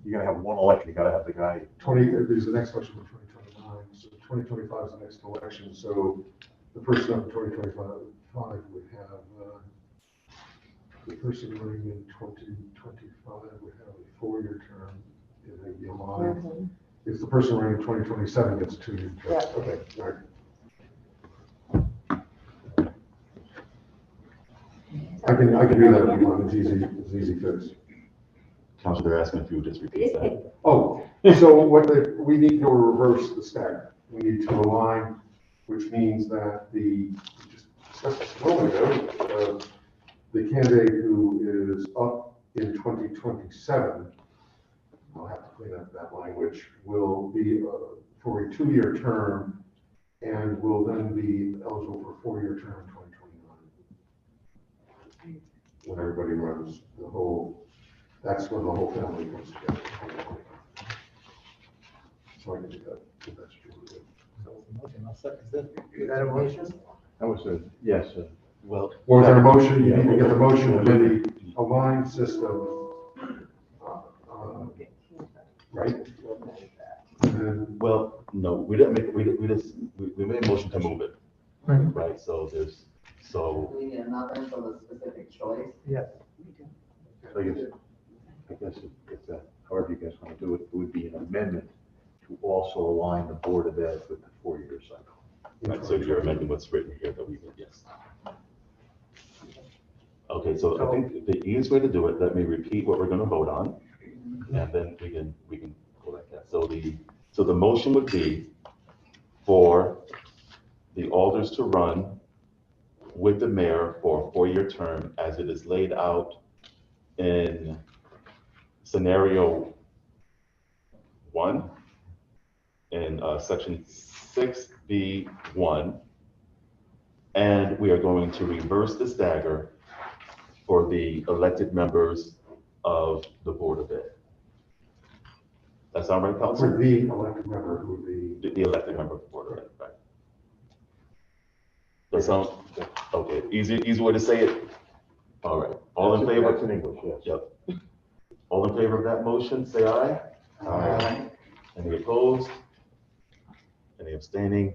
you're gonna have one election, you gotta have the guy. There's the next question for 2029, so 2025 is the next election, so the person up in 2025 would have, the person running in 2025 would have a 4-year term, and they'd be aligned. If the person running in 2027 gets a 2-year term. Yeah. Okay, all right. I can do that if you want, it's easy fix. Counselor, they're asking if you would just repeat that. Oh, so we need to reverse the stagger. We need to align, which means that we just discussed this a moment ago, the candidate who is up in 2027, I'll have to clean up that language, will be for a 2-year term and will then be eligible for a 4-year term in 2029. When everybody runs the whole, that's when the whole family comes together. So I can do that, if that's true. You got a motion? That was a, yes, Well. Or is there a motion, you need to get the motion of the aligned system, right? And then, Well, no, we didn't make, we made a motion to move it. Right, so there's, so. We need another for the specific choice. Yes. I guess if that, however you guys want to do it, it would be an amendment to also align the Board of Ed with the 4-year cycle. Right, so you're amending what's written here that we did, yes. Okay, so I think the easiest way to do it, let me repeat what we're gonna vote on, and then we can go like that. So the motion would be for the alders to run with the mayor for a 4-year term as it is laid out in scenario 1 in section 6B1, and we are going to reverse the stagger for the elected members of the Board of Ed. That sound right, for Councilor? the elected member who would be, The elected member of the Board of Ed, right? That sound, okay, easy way to say it? All right, all in favor? That's in English, yes. Yep. All in favor of that motion, say aye. Aye. Any opposed? Any abstaining?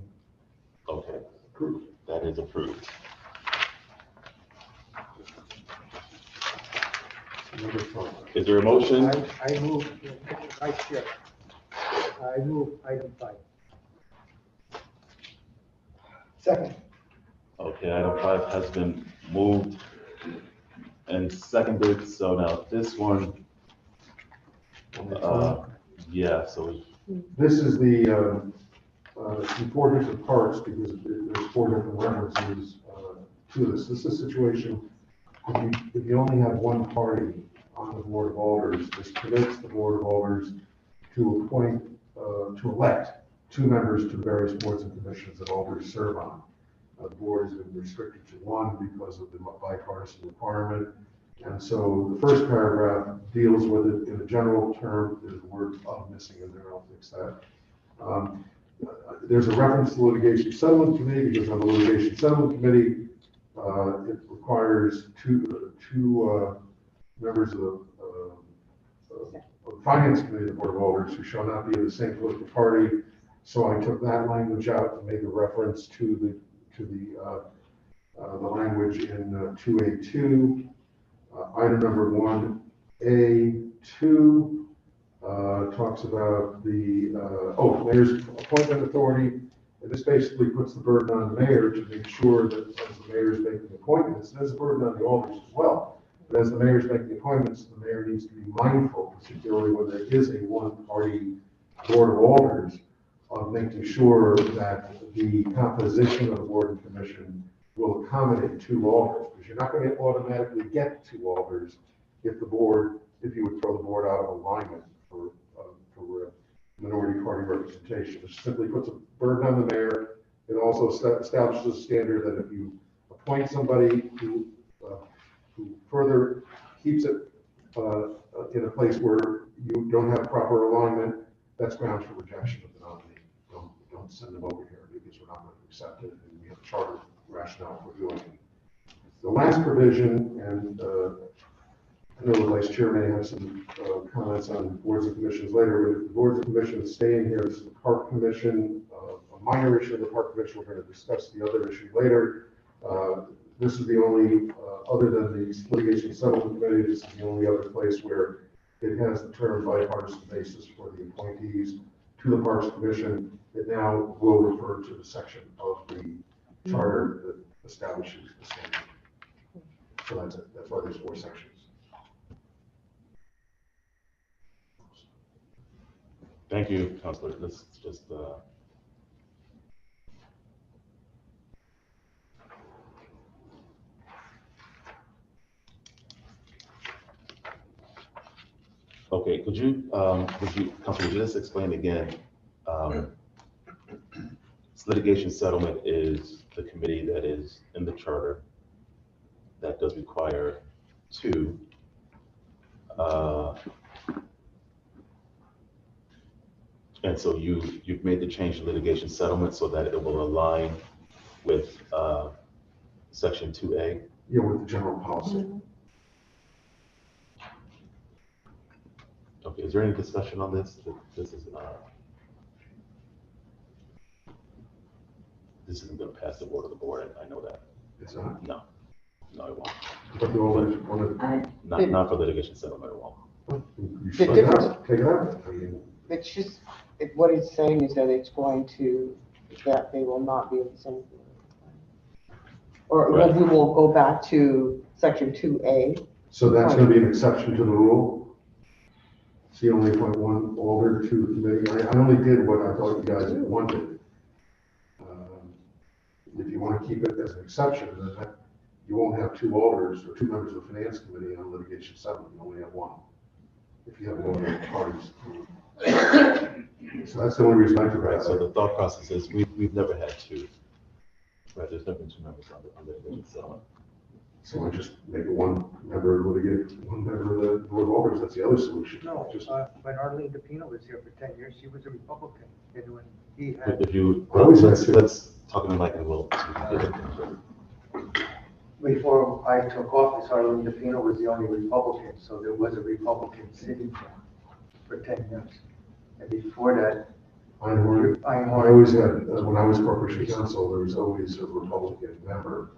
Okay, approved. that is approved. Number 5. Is there a motion? I move, Vice Chair. I move item 5. Second. Okay, item 5 has been moved and seconded, so now this one, yeah, so, This is the four different parts because there's 4 different references to this. This is a situation, if you only have one party on the Board of Alders, this permits the Board of Alders to appoint, to elect 2 members to the various boards and commissions that alders serve on. The board has been restricted to 1 because of the bipartisan requirement. And so the first paragraph deals with it in a general term. There's a word "of" missing in there, I'll fix that. There's a reference to litigation settlement committee because on the litigation settlement committee, it requires two members of the finance committee of the Board of Alders who shall not be of the same political party. So I took that language out and made a reference to the language in 2A2. Item number 1A2 talks about the mayor's appointment authority. And this basically puts the burden on the mayor to make sure that as the mayor is making appointments, there's a burden on the alders as well. But as the mayor is making appointments, the mayor needs to be mindful, particularly when there is a one-party Board of Alders, of making sure that the composition of the board and commission will accommodate 2 alders, because you're not going to automatically get 2 alders if you would throw the board out of alignment for minority party representation. It simply puts a burden on the mayor. It also establishes a standard that if you appoint somebody who further keeps it in a place where you don't have proper alignment, that's grounds for rejection of the nominee. Don't send them over here because we're not going to accept it, and we have a charter rationale for doing it. The last provision, and I know the vice chair may have some comments on boards and commissions later, but if the boards and commissions stay in here, this is the park commission, a minor issue of the park commission, we're going to discuss the other issue later. This is the only, other than the litigation settlement committee, this is the only other place where it has the term bipartisan basis for the appointees to the Parks Commission. It now will refer to the section of the charter that establishes the standard. So that's it. That's why there's 4 sections. Thank you, Counselor. This is just, okay, Counselor, would you just explain again? This litigation settlement is the committee that is in the charter that does require 2. And so you've made the change to litigation settlement so that it will align with section 2A. Yeah, with the general policy. Okay, is there any discussion on this? This isn't going to pass the vote of the board. I know that. It's not. No, it won't. But you always want Not for litigation settlement, it won't. to, you The should difference- not take it out. I mean, It's just, what it's saying is that it's going to, that they will not be in the same. Or Right. we will go back to section 2A. so that's going to be an exception to the rule. See, only appoint 1 alder to the committee. I only did what I thought you guys wanted. If you want to keep it as an exception, then you won't have 2 alders or 2 members of the finance committee on litigation settlement. You only have 1. If you have 1 of the parties. So that's the only reason I took Right, that. so the thought process is we've never had 2. Right, there's never been 2 members on the litigation settlement. So I just make it 1 member litigate, 1 member of the board of alders. That's the other solution. No, Just, when Arlene DePino was here for 10 years, she was a Republican. And when he If had, if you, Always let's, had 2. let's talk in the mic and we'll. before I took office, Arlene DePino was the only Republican, so there was a Republican sitting there for 10 years. And before that, I always had, when I was corporation counsel, there was always a Republican member.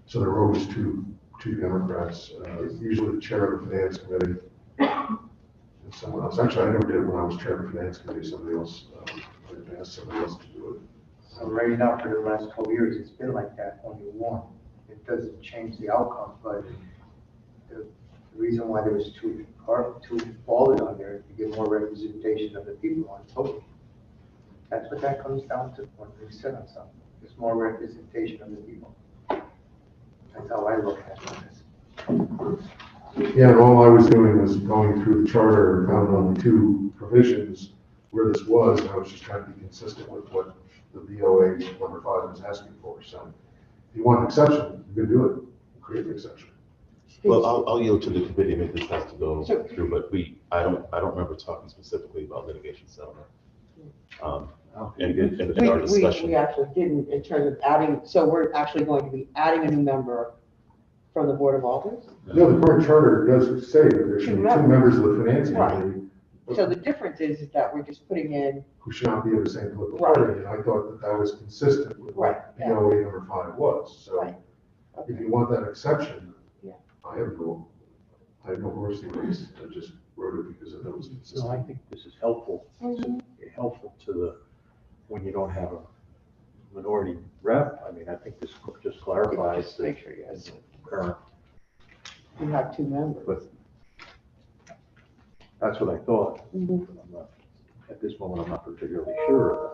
So there were always two Democrats, usually the chair of the finance committee and someone else. Actually, I never did it when I was chair of the finance committee, somebody else, I asked somebody else to do it. so right now, for the last 12 years, it's been like that, only 1. It doesn't change the outcome, but the reason why there was 2 folded on there, is to get more representation of the people on voting. That's what that comes down to when we sit on something. There's more representation of the people. That's how I look at it. Yeah, and all I was doing was going through the charter and found only 2 provisions where this was, and I was just trying to be consistent with what the BOA number 5 was asking for. So if you want an exception, you can do it, create an exception. Well, I'll yield to the committee if this has to go Sure. through, but I don't remember talking specifically about litigation settlement. In our discussion. We actually didn't in terms of adding, so we're actually going to be adding a new member from the Board of Alders. No, the current charter does say that there should be 2 members of the finance Right. committee So the difference is that we're just putting in, who should not be of the same political Right. party, and I thought that that was consistent with what Right, yeah. BOA number 5 was. So right, if you want that exception, Yeah. I have no horse in the race. I just wrote it because I thought it was So I consistent. think this is helpful, Mhm. helpful to the, when you don't have a minority rep. I mean, I think this just clarifies just the make sure, yes, current, you have 2 members. but that's what I thought. Mhm. I'm not, at this moment, I'm not particularly sure.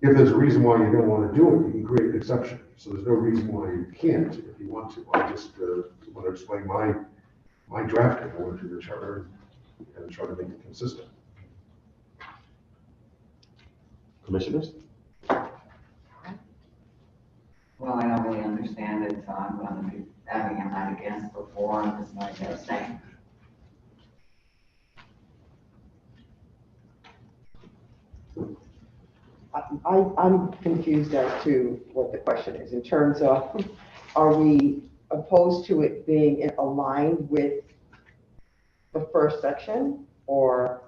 If there's a reason why you don't want to do it, you can create an exception. So there's no reason why you can't if you want to. I just want to explain my drafting. I went through the charter and try to make it consistent. Commissioners? Well, I don't really understand it, so I'm going to be having a night against before, and it's like they're saying. I'm confused as to what the question is in terms of, are we opposed to it being aligned with the first section, or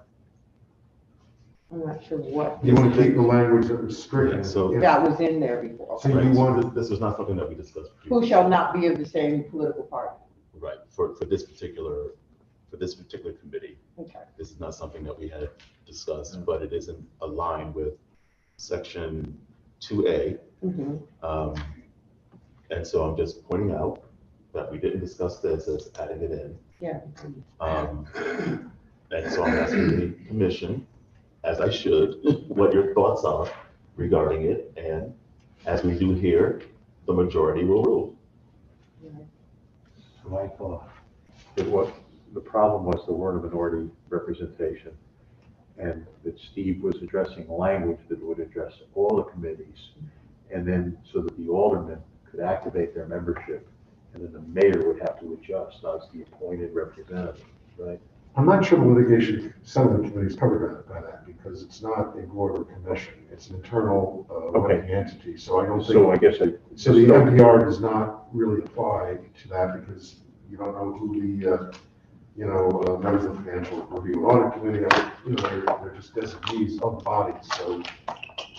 I'm not sure what. You want to keep the language that was stricken. Yeah, so- That was in there before. So you Right, so want- this was not something that we discussed. Who previously. shall not be of the same political party. Right, for this particular committee, Okay. this is not something that we had discussed, but it isn't aligned with section 2A. Mhm. And so I'm just pointing out that we didn't discuss this as adding it in. Yeah. And so I'm asking the commission, as I should, what your thoughts are regarding it. And as we do here, the majority will rule. My thought, the problem was there weren't a minority representation. And that Steve was addressing language that would address all the committees. And then so that the aldermen could activate their membership. And then the mayor would have to adjust as the appointed representative, right? I'm not sure the litigation settlement committee is covered by that, because it's not a board or commission, it's an internal Okay. running entity, so I don't So I think, guess so the NPR does not really apply to that, because you don't know who the, members of the financial review audit committee are, they're just designees of the body, so.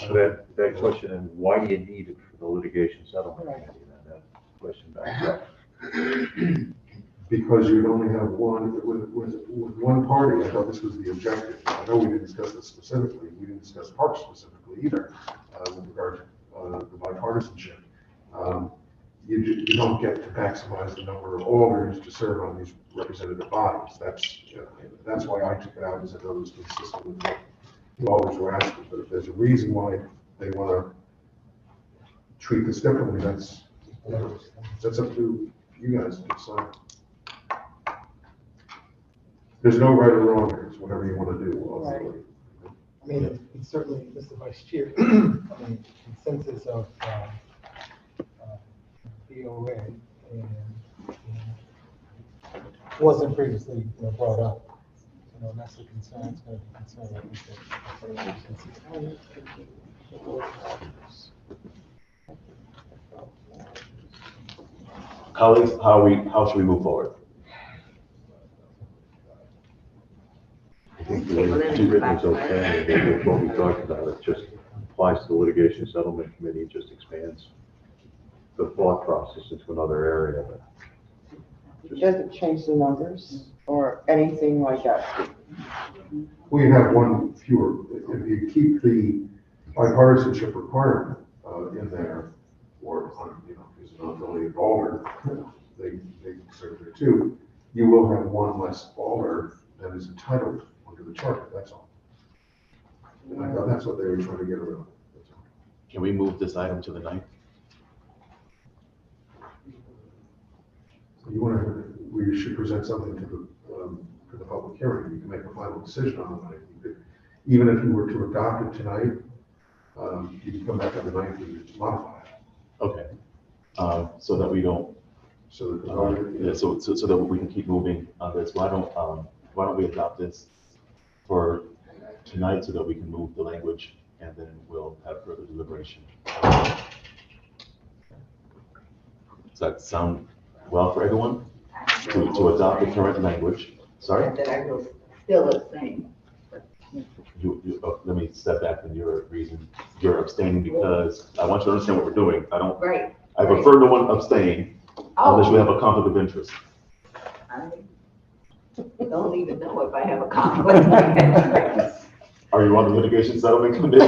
that question, and why do you need it for the litigation settlement Right. committee? Then that question backs up. Because you'd only have one, with one party, I thought this was the objective. I know we didn't discuss this specifically, we didn't discuss parks specifically either, with regard to the bipartisanship. You don't get to maximize the number of alders to serve on these representative bodies. That's why I took it out, as I thought it was consistent with what the alders were asking. But if there's a reason why they want to treat this differently, that's up to you guys to decide. There's no right or wrong here, it's whatever you want to do, ultimately. I mean, it's certainly, Mr. Vice Chair, I mean, consensus of BOA and wasn't previously brought up. That's the concern, it's going to be concerned, like we said. Colleagues, how should we move forward? I think the way it's written is okay, and maybe what we talked about, it just applies to the litigation settlement committee, it just expands the thought process into another area, but It doesn't change the numbers or anything like that. We have one fewer, if you keep the bipartisanship requirement in there, or, is an affiliated alder, they serve there too, you will have one less alder that is entitled under the charter, that's all. And I thought that's what they were trying to get around. That's all. Can we move this item to the 9th? So we should present something to the public hearing, you can make a final decision on it. Even if you were to adopt it tonight, you can come back on the 9th and modify it. Okay. So that we don't, So that, so that we can keep moving on this, why don't we adopt this for tonight so that we can move the language and then we'll have further deliberation. Does that sound well for everyone? To adopt the current language? Sorry? That I will still abstain. Let me step back from your reason. You're abstaining because I want you to understand what we're doing. Right. I prefer no one abstain unless you Oh, have a conflict of interest. I don't even know if I have a conflict of interest. Are you on the litigation settlement committee?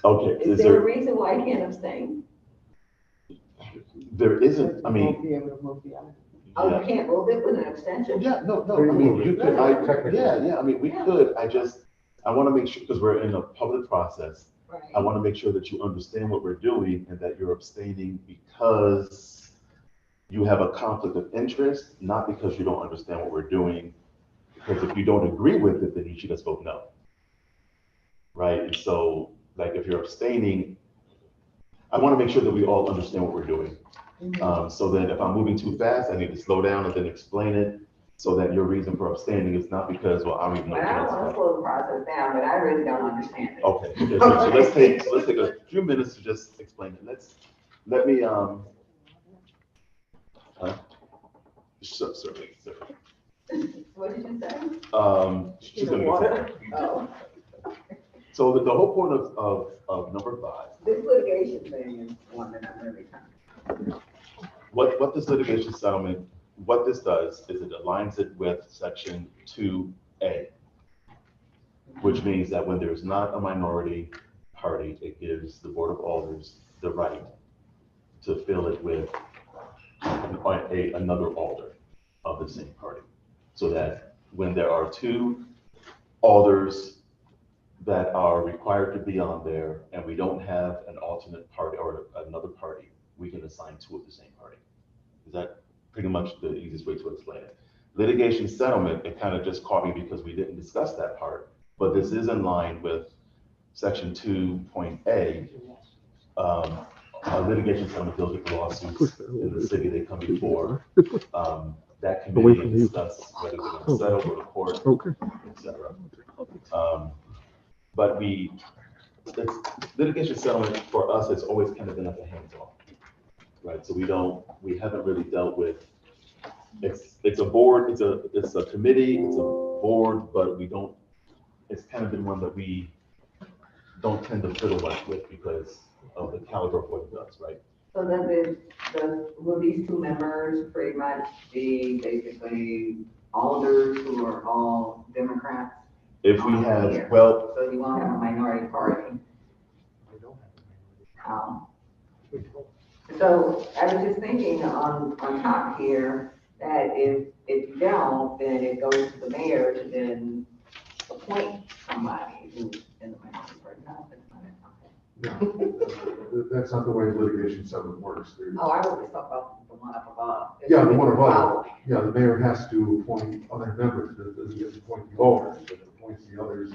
So, Okay, is there a reason why I can't abstain? there isn't, I You mean, won't be able to move the item. Oh, yeah. you can't move it with an abstention? Yeah, no, I mean, you could, I mean, we could, I want to make sure, because we're in a public process, Right. I want to make sure that you understand what we're doing and that you're abstaining because you have a conflict of interest, not because you don't understand what we're doing. Because if you don't agree with it, then you should just vote no. Right? And so, like, if you're abstaining, I want to make sure that we all understand what we're doing. So then if I'm moving too fast, I need to slow down and then explain it. So that your reason for abstaining is not because, well, I don't even know. But I don't want to slow the process down, but I really don't understand it. Okay, so let's take a few minutes to just explain it. Let me, certainly. What did you say? She's gonna be. Oh, So the whole point of number 5, this litigation thing is one that I'm really trying. what this litigation settlement, what this does is it aligns it with section 2A, which means that when there's not a minority party, it gives the Board of Alders the right to fill it with another alder of the same party. So that when there are 2 alders that are required to be on there and we don't have an alternate party or another party, we can assign 2 of the same party. Is that pretty much the easiest way to explain it? Litigation settlement, it kind of just caught me because we didn't discuss that part, but this is in line with section 2.A. A litigation settlement deals with lawsuits in the city, they come before that committee and discuss whether they're going to settle, go to court, etc. But litigation settlement for us has always kind of been at the hands-on, right? So we haven't really dealt with, it's a board, it's a committee, it's a board, but it's kind of been one that we don't tend to fiddle much with because of the caliber of what it does, right? So then will these 2 members pretty much be basically alders who are all Democrats? If we have, well, So you won't have a minority party. So I was just thinking on top here, that if you don't, then it goes to the mayor to then appoint somebody who's in the minority party. No, that's not it. No, that's not the way litigation settlement works. Oh, I was just talking about the one up above. Yeah, the one above, yeah, the mayor has to appoint other members, it doesn't just appoint the alders, but it appoints the others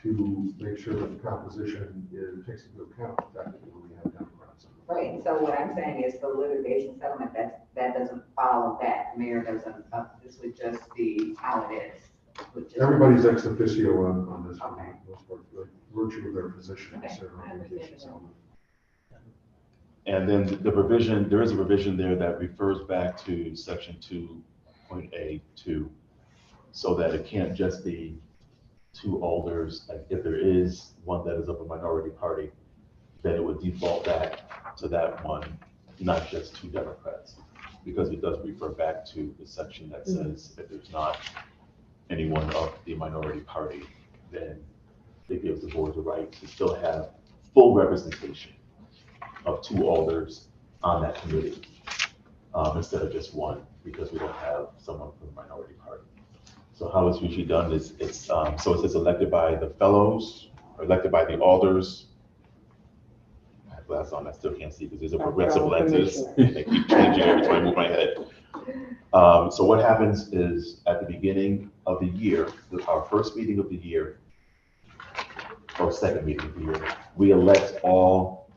to make sure that the composition takes into account the fact that we have Democrats. Right, so what I'm saying is the litigation settlement, that doesn't follow that, the mayor doesn't, this would just be how it is. Everybody's ex officio on this one, Okay. by virtue of their position. Okay, so I understand. and then there is a provision there that refers back to section 2.A2, so that it can't just be 2 alders. Like if there is one that is of a minority party, then it would default back to that one, not just 2 Democrats, because it does refer back to the section that says if there's not anyone of the minority party, then it gives the board the right to still have full representation of 2 alders on that committee, instead of just 1, because we don't have someone from the minority party. So how it's usually done is so it says elected by the fellows, or elected by the alders. I have glass on, I still can't see because these are progressive lenses. They keep changing every time I move my head. So what happens is at the beginning of the year, our first meeting of the year, or second meeting of the year, we elect all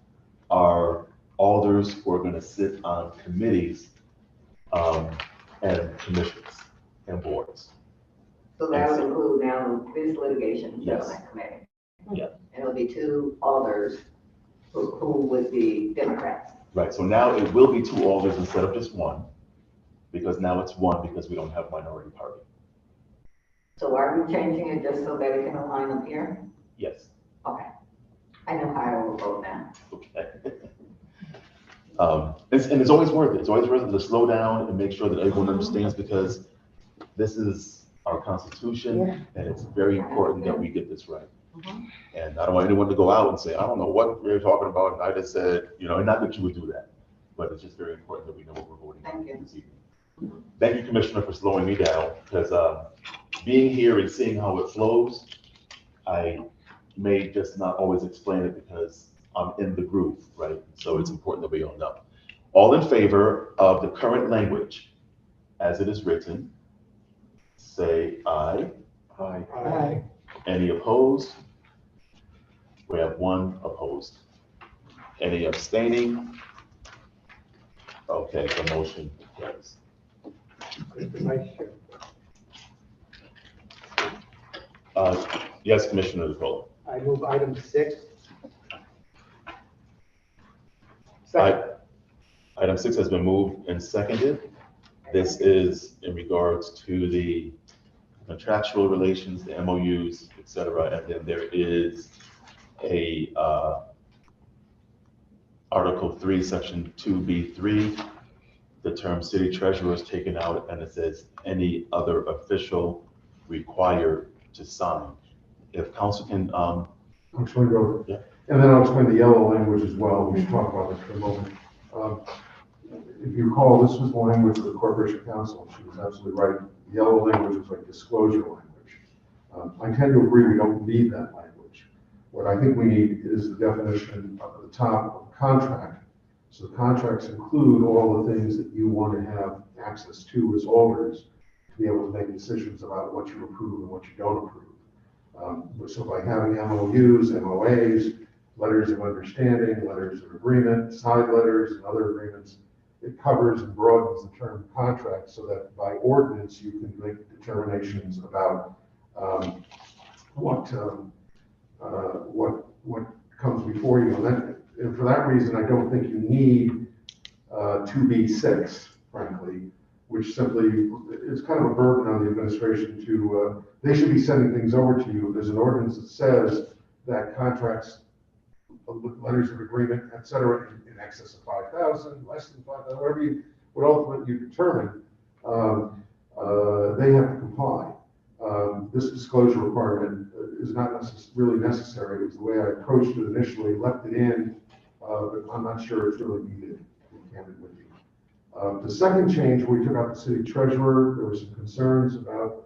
our alders who are going to sit on committees and commissions and boards. So that would include now this litigation Yes. settlement committee. Yeah. And it'll be 2 alders who would be Democrats. Right, so now it will be 2 alders instead of just 1, because now it's 1 because we don't have a minority party. So are we changing it just so that it can align up here? Yes. Okay. I know how I will vote now. Okay. And it's always worth it. It's always worth it to slow down and make sure that everyone understands, because this is our constitution and it's very important that we get this right. And I don't want anyone to go out and say, I don't know what we're talking about. And I just said, and not that you would do that, but it's just very important that we know what we're voting on this evening. Thank you, Commissioner, for slowing me down, because being here and seeing how it flows, I may just not always explain it because I'm in the groove, right? So it's important that we all know. All in favor of the current language as it is written, say aye. Aye. Aye. Any opposed? We have 1 opposed. Any abstaining? Okay, the motion carries. Yes, Commissioner DeCola. I move item 6. Item 6 has been moved and seconded. This is in regards to the contractual relations, the MOUs, et cetera, and then there is a, Article 3, Section 2B3, the term city treasurer is taken out, and it says any other official required to sign. If council can, I'll explain both. Yeah. And then I'll explain the yellow language as well. We should talk about this for a moment. If you recall, this was the language of the Corporation Council. She was absolutely right. The yellow language is like disclosure language. I tend to agree we don't need that language. What I think we need is the definition at the top of the contract. So the contracts include all the things that you want to have access to as alders to be able to make decisions about what you approve and what you don't approve. So by having MOUs, MOAs, letters of understanding, letters of agreement, side letters, and other agreements, it covers and broadens the term contract so that by ordinance you can make determinations about what comes before you. And for that reason, I don't think you need 2B6, frankly, which simply is kind of a burden on the administration to, they should be sending things over to you. There's an ordinance that says that contracts, letters of agreement, et cetera, in excess of 5,000, less than 5,000, whatever what you determine, they have to comply. This disclosure requirement is not really necessary. It was the way I approached it initially, left it in, but I'm not sure it's really needed, to be candid with you. The second change, we took out the city treasurer. There were some concerns about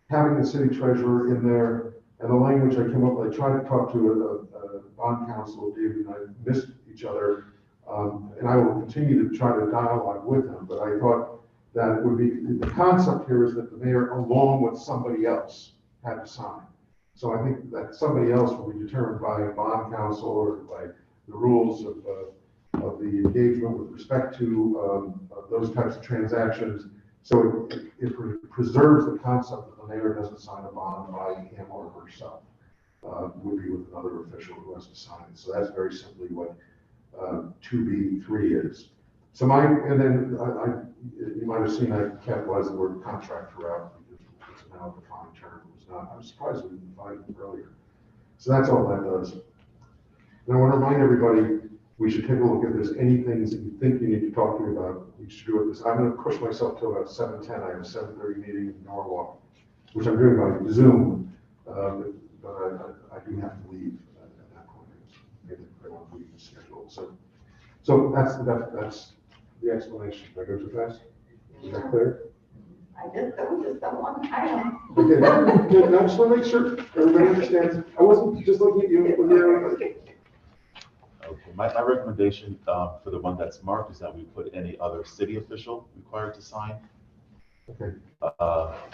having the city treasurer in there, and the language I came up with, I tried to talk to a bond counsel, David, and I missed each other, and I will continue to try to dialogue with him, but I thought that it would be, the concept here is that the mayor, along with somebody else, had to sign. So I think that somebody else will be determined by a bond counsel or by the rules of the engagement with respect to those types of transactions. So it preserves the concept that the mayor doesn't sign a bond by him or herself. Would be with another official who has to sign it. So that's very simply what 2B3 is. So and then you might have seen I capitalized the word contract throughout because it's now a defined term. It was not, I was surprised we didn't define it earlier. So that's all that does. And I want to remind everybody, we should take a look if there's any things that you think you need to talk to me about. We should do it. I'm going to push myself till about 7:10. I have a 7:30 meeting in Norwalk, which I'm doing by Zoom, but I do have to leave at that point. Maybe I want to leave the schedule. So that's the explanation. Did I go too fast? Is that clear? That was just that one item. Okay, no, I just want to make sure everybody understands. I wasn't just looking at you. Okay, my recommendation for the one that's marked is that we put any other city official required to sign. Okay.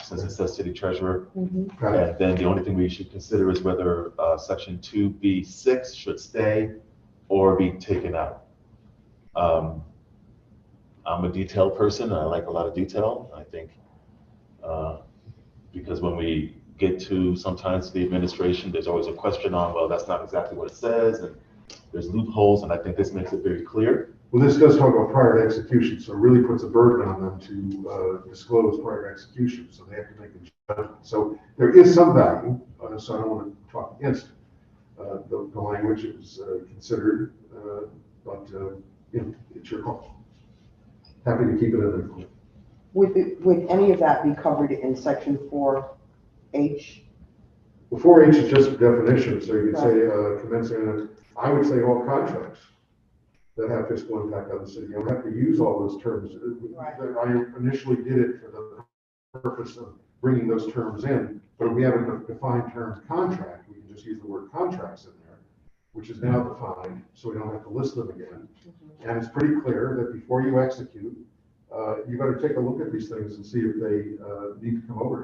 Since it says city treasurer. Got it. And then the only thing we should consider is whether section 2B6 should stay or be taken out. I'm a detailed person, and I like a lot of detail. I think because when we get to sometimes the administration, there's always a question on, well, that's not exactly what it says, and there's loopholes, and I think this makes it very clear. Well, this does talk about prior to execution, so it really puts a burden on them to disclose prior to execution, so they have to make a judgment. So there is some value, so I don't want to talk against the language. It was considered, but it's your call. Happy to keep it in there. Would any of that be covered in section 4H? Well, 4H is just a definition, so you could say commencing, I would say all contracts that have fiscal impact on the city. You don't have to use all those terms. Right. I initially did it for the purpose of bringing those terms in, but if we have a defined term contract, we can just use the word contracts in there, which is now defined, so we don't have to list them again. And it's pretty clear that before you execute, you better take a look at these things and see if they need to come over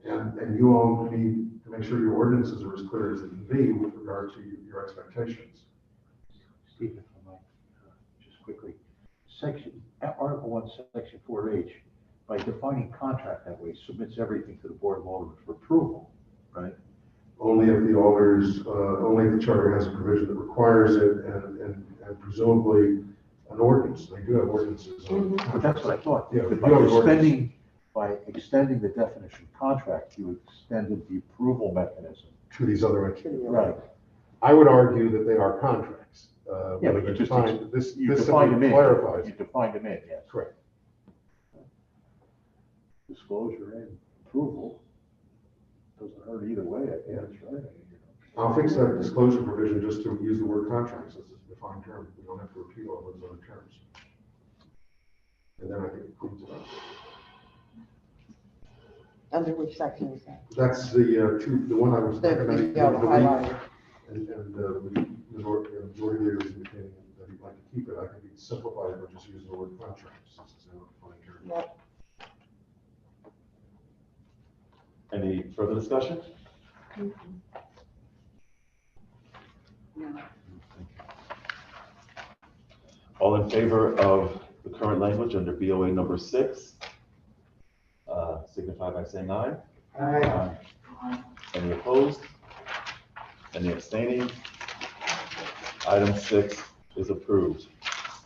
here. And you all need to make sure your ordinances are as clear as they can be with regard to your expectations. Steve, if I might, just quickly, Article 1, Section 4H by defining contract that way, submits everything to the Board of Aldermen for approval, right? Only if the alders, only if the charter has a provision that requires it and presumably an ordinance. They do have ordinances on. But that's what I thought. Yeah, But you have ordinance. by extending the definition of contract, you extended the approval mechanism. To these other entities. Right. I would argue that they are contracts. Yeah, but whether you just, defined- This you this defined simply them in. clarifies. You defined them in, yes. Correct. Disclosure and approval doesn't hurt either way, I guess, right? I'll fix that disclosure provision just to use the word contracts as a defined term. We don't have to repeat all those other terms. And then I think it cleans it up. Under which section is that? That's the one I was recommending. Yeah, the highlighted. And the majority leader is indicating that he'd like to keep it. I think he'd simplify it, but just use the word contract, since it's now defined term. Yep. Any further discussion? All in favor of the current language under BOA number 6, signify by saying aye. Aye. Any opposed? Any abstaining? Item 6 is approved.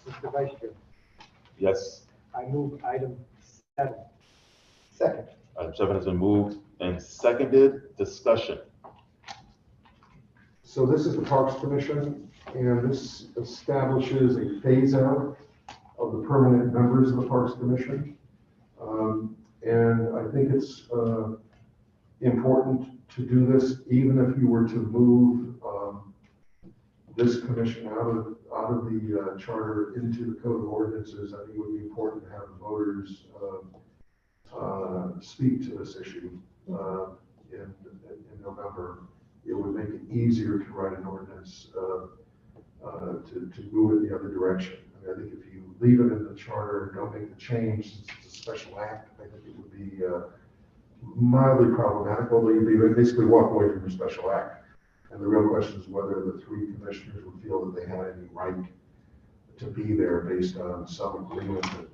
Mr. Vice Chair, Yes, I move item 7. Second. item 7 has been moved and seconded. Discussion. So this is the Parks Commission, and this establishes a phase out of the permanent members of the Parks Commission. And I think it's important to do this, even if you were to move this commission out of the charter into the code of ordinances. I think it would be important to have the voters speak to this issue in November. It would make it easier to write an ordinance to move it the other direction. I mean, I think if you leave it in the charter and don't make the change, since it's a special act, I think it would be mildly problematic, although you'd be basically walk away from your special act. And the real question is whether the 3 commissioners would feel that they had any right to be there based on some agreement that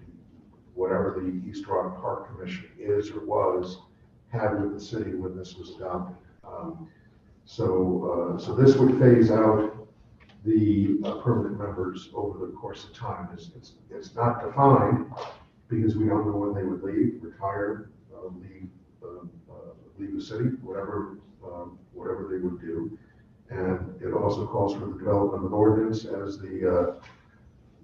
whatever the East Rock Park Commission is or was had with the city when this was adopted. So this would phase out the permanent members over the course of time. It's not defined because we don't know when they would leave, retire, leave the city, whatever they would do. And it also calls for the development of an ordinance as the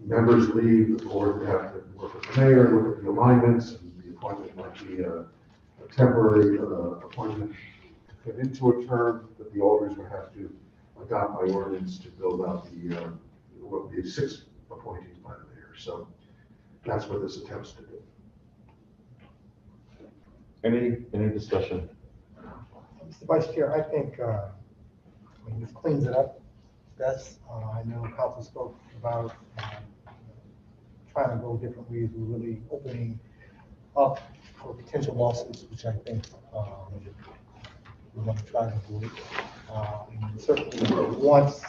members leave, the board would have to work with the mayor, look at the alignments, and the appointment might be a temporary appointment to fit into a term that the alders would have to adopt by ordinance to build out the 6 appointees by the mayor. So that's what this attempts to do. Any discussion? Mr. Vice Chair, I think, this cleans it up. That's, I know council spoke about trying to go different ways. We're really opening up for potential lawsuits, which I think we're going to try to avoid. And certainly once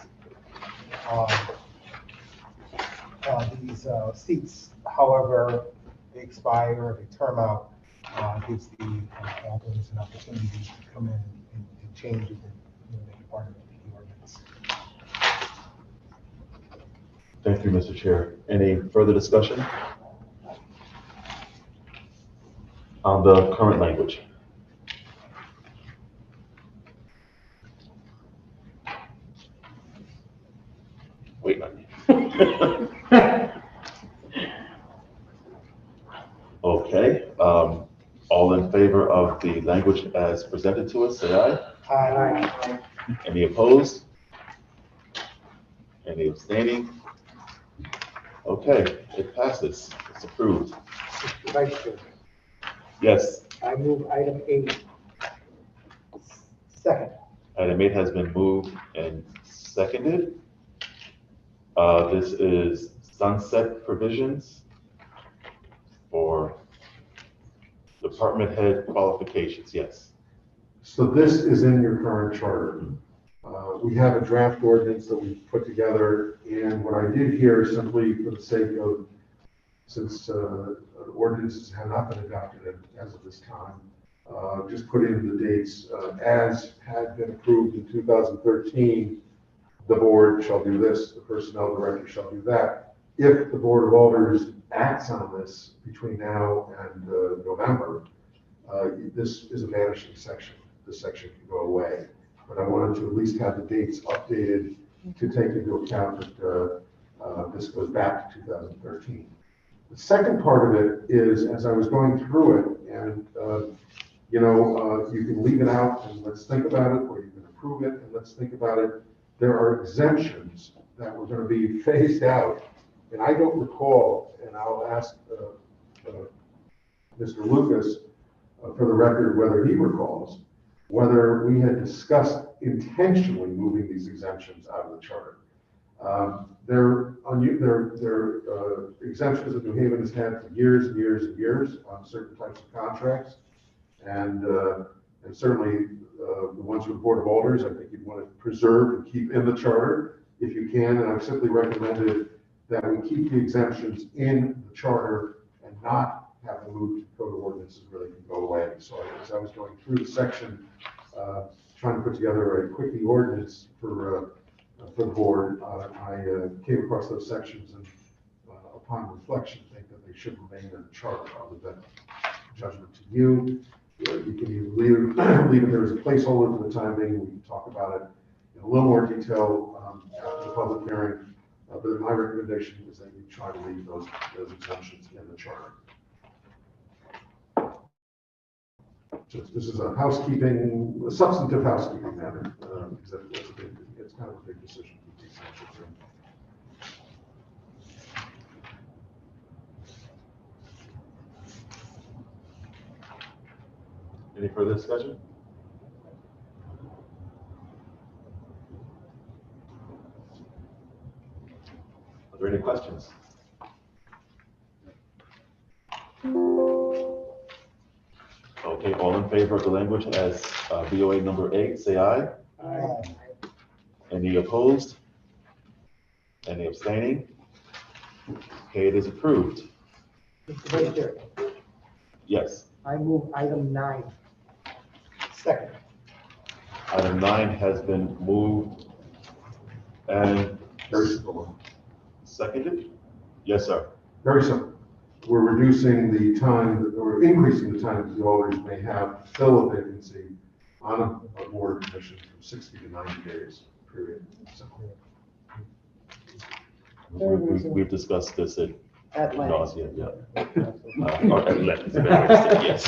these seats, however they expire or they term out, gives the alders an opportunity to come in and change it and make it part of the ordinance. Thank you, Mr. Chair. Any further discussion on the current language? Wait on you. Okay, all in favor of the language as presented to us, say aye. Aye. Any opposed? Any abstaining? Okay, it passes. It's approved. Mr. Vice Chair, Yes, I move item 8. Second. item 8 has been moved and seconded. This is sunset provisions for department head qualifications. Yes. So this is in your current charter. We have a draft ordinance that we put together, and what I did here, simply for the sake of since ordinances have not been adopted as of this time, just put in the dates as had been approved in 2013. The board shall do this, the personnel director shall do that. If the Board of Alders acts on this between now and November, this is a vanishing section. This section can go away. But I wanted to at least have the dates updated to take into account that this goes back to 2013. The second part of it is, as I was going through it, and you can leave it out and let's think about it, or you can approve it and let's think about it. There are exemptions that were going to be phased out, and I don't recall, and I'll ask Mr. Lucas for the record whether he recalls, whether we had discussed intentionally moving these exemptions out of the charter. They're exemptions that New Haven has had for years and years and years on certain types of contracts. And certainly the ones with the Board of Alders, I think you'd want to preserve and keep in the charter if you can. And I've simply recommended that we keep the exemptions in the charter and not have them moved to code of ordinances where they can go away. So as I was going through the section, trying to put together a quickie ordinance for the board, I came across those sections and upon reflection, think that they should remain in the charter other than judgment to you. You can either leave it there as a placeholder for the time being. We can talk about it in a little more detail after the public hearing. But my recommendation is that you try to leave those exemptions in the charter. So this is a substantive housekeeping matter. It's kind of a big decision. Any further discussion? Are there any questions? Okay, all in favor of the language as BOA number 8, say aye. Aye. Any opposed? Any abstaining? Okay, it is approved. Mr. Vice Chair, Yes. I move item 9. Second. Item 9 has been moved and Very simple. seconded? Yes, sir. Very simple. We're reducing the time, or increasing the time that the alders may have to fill a vacancy on a board or commission from 60 to 90 days, period. Simple. We've discussed this at length. nauseam, yeah. Or at length, is a better way to say, yes.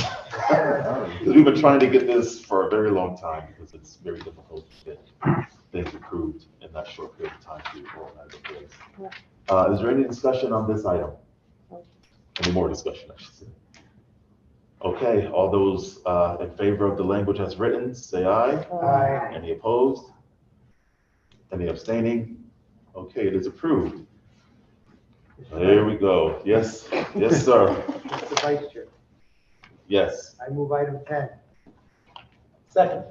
Because we've been trying to get this for a very long time because it's very difficult to get things approved in that short period of time to organize a place. Is there any discussion on this item? Any more discussion, I should say? Okay, all those in favor of the language as written, say aye. Aye. Any opposed? Any abstaining? Okay, it is approved. There we go. Yes, yes, sir. Mr. Vice Chair, Yes. I move item 10. Second.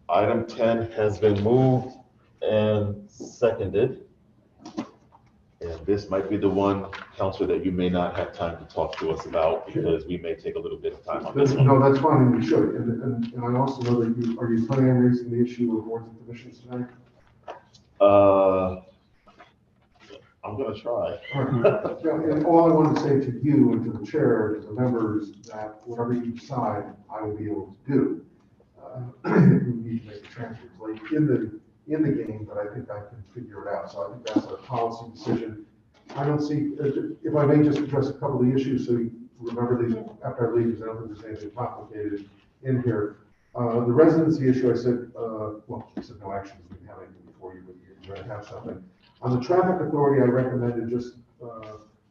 Item 10 has been moved and seconded. And this might be the one, Counselor, that you may not have time to talk to us about because we may take a little bit of time on this one. No, that's fine, and you should. And I also know that are you planning on raising the issue of boards and commissions tonight? I'm gonna try. And all I wanted to say to you and to the chair, to the members, that whatever you decide, I will be able to do. If we need to make a transfer, it's late in the game, but I think I can figure it out. So I think that's a policy decision. I don't see, if I may just address a couple of the issues, so you remember these after I leave, because I don't think there's anything complicated in here. The residency issue, I said, I said no action, we didn't have anything before you, but you're going to have something. On the traffic authority, I recommended just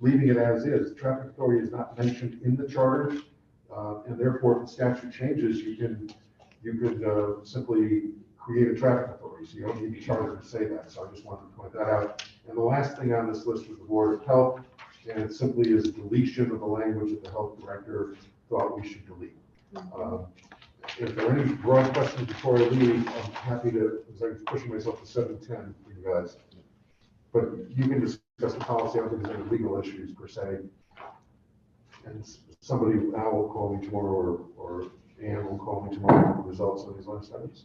leaving it as is. The traffic authority is not mentioned in the charter, and therefore, if the statute changes, you can simply create a traffic authority, so you don't need the charter to say that. So I just wanted to point that out. And the last thing on this list was the Board of Health, and it simply is a deletion of the language that the health director thought we should delete. If there are any broad questions before I leave, I'm happy to, because I'm pushing myself to 7:10 for you guys. But you can discuss the policy, I don't think there's any legal issues per se. And somebody, Al will call me tomorrow, or Ann will call me tomorrow with the results of these last items.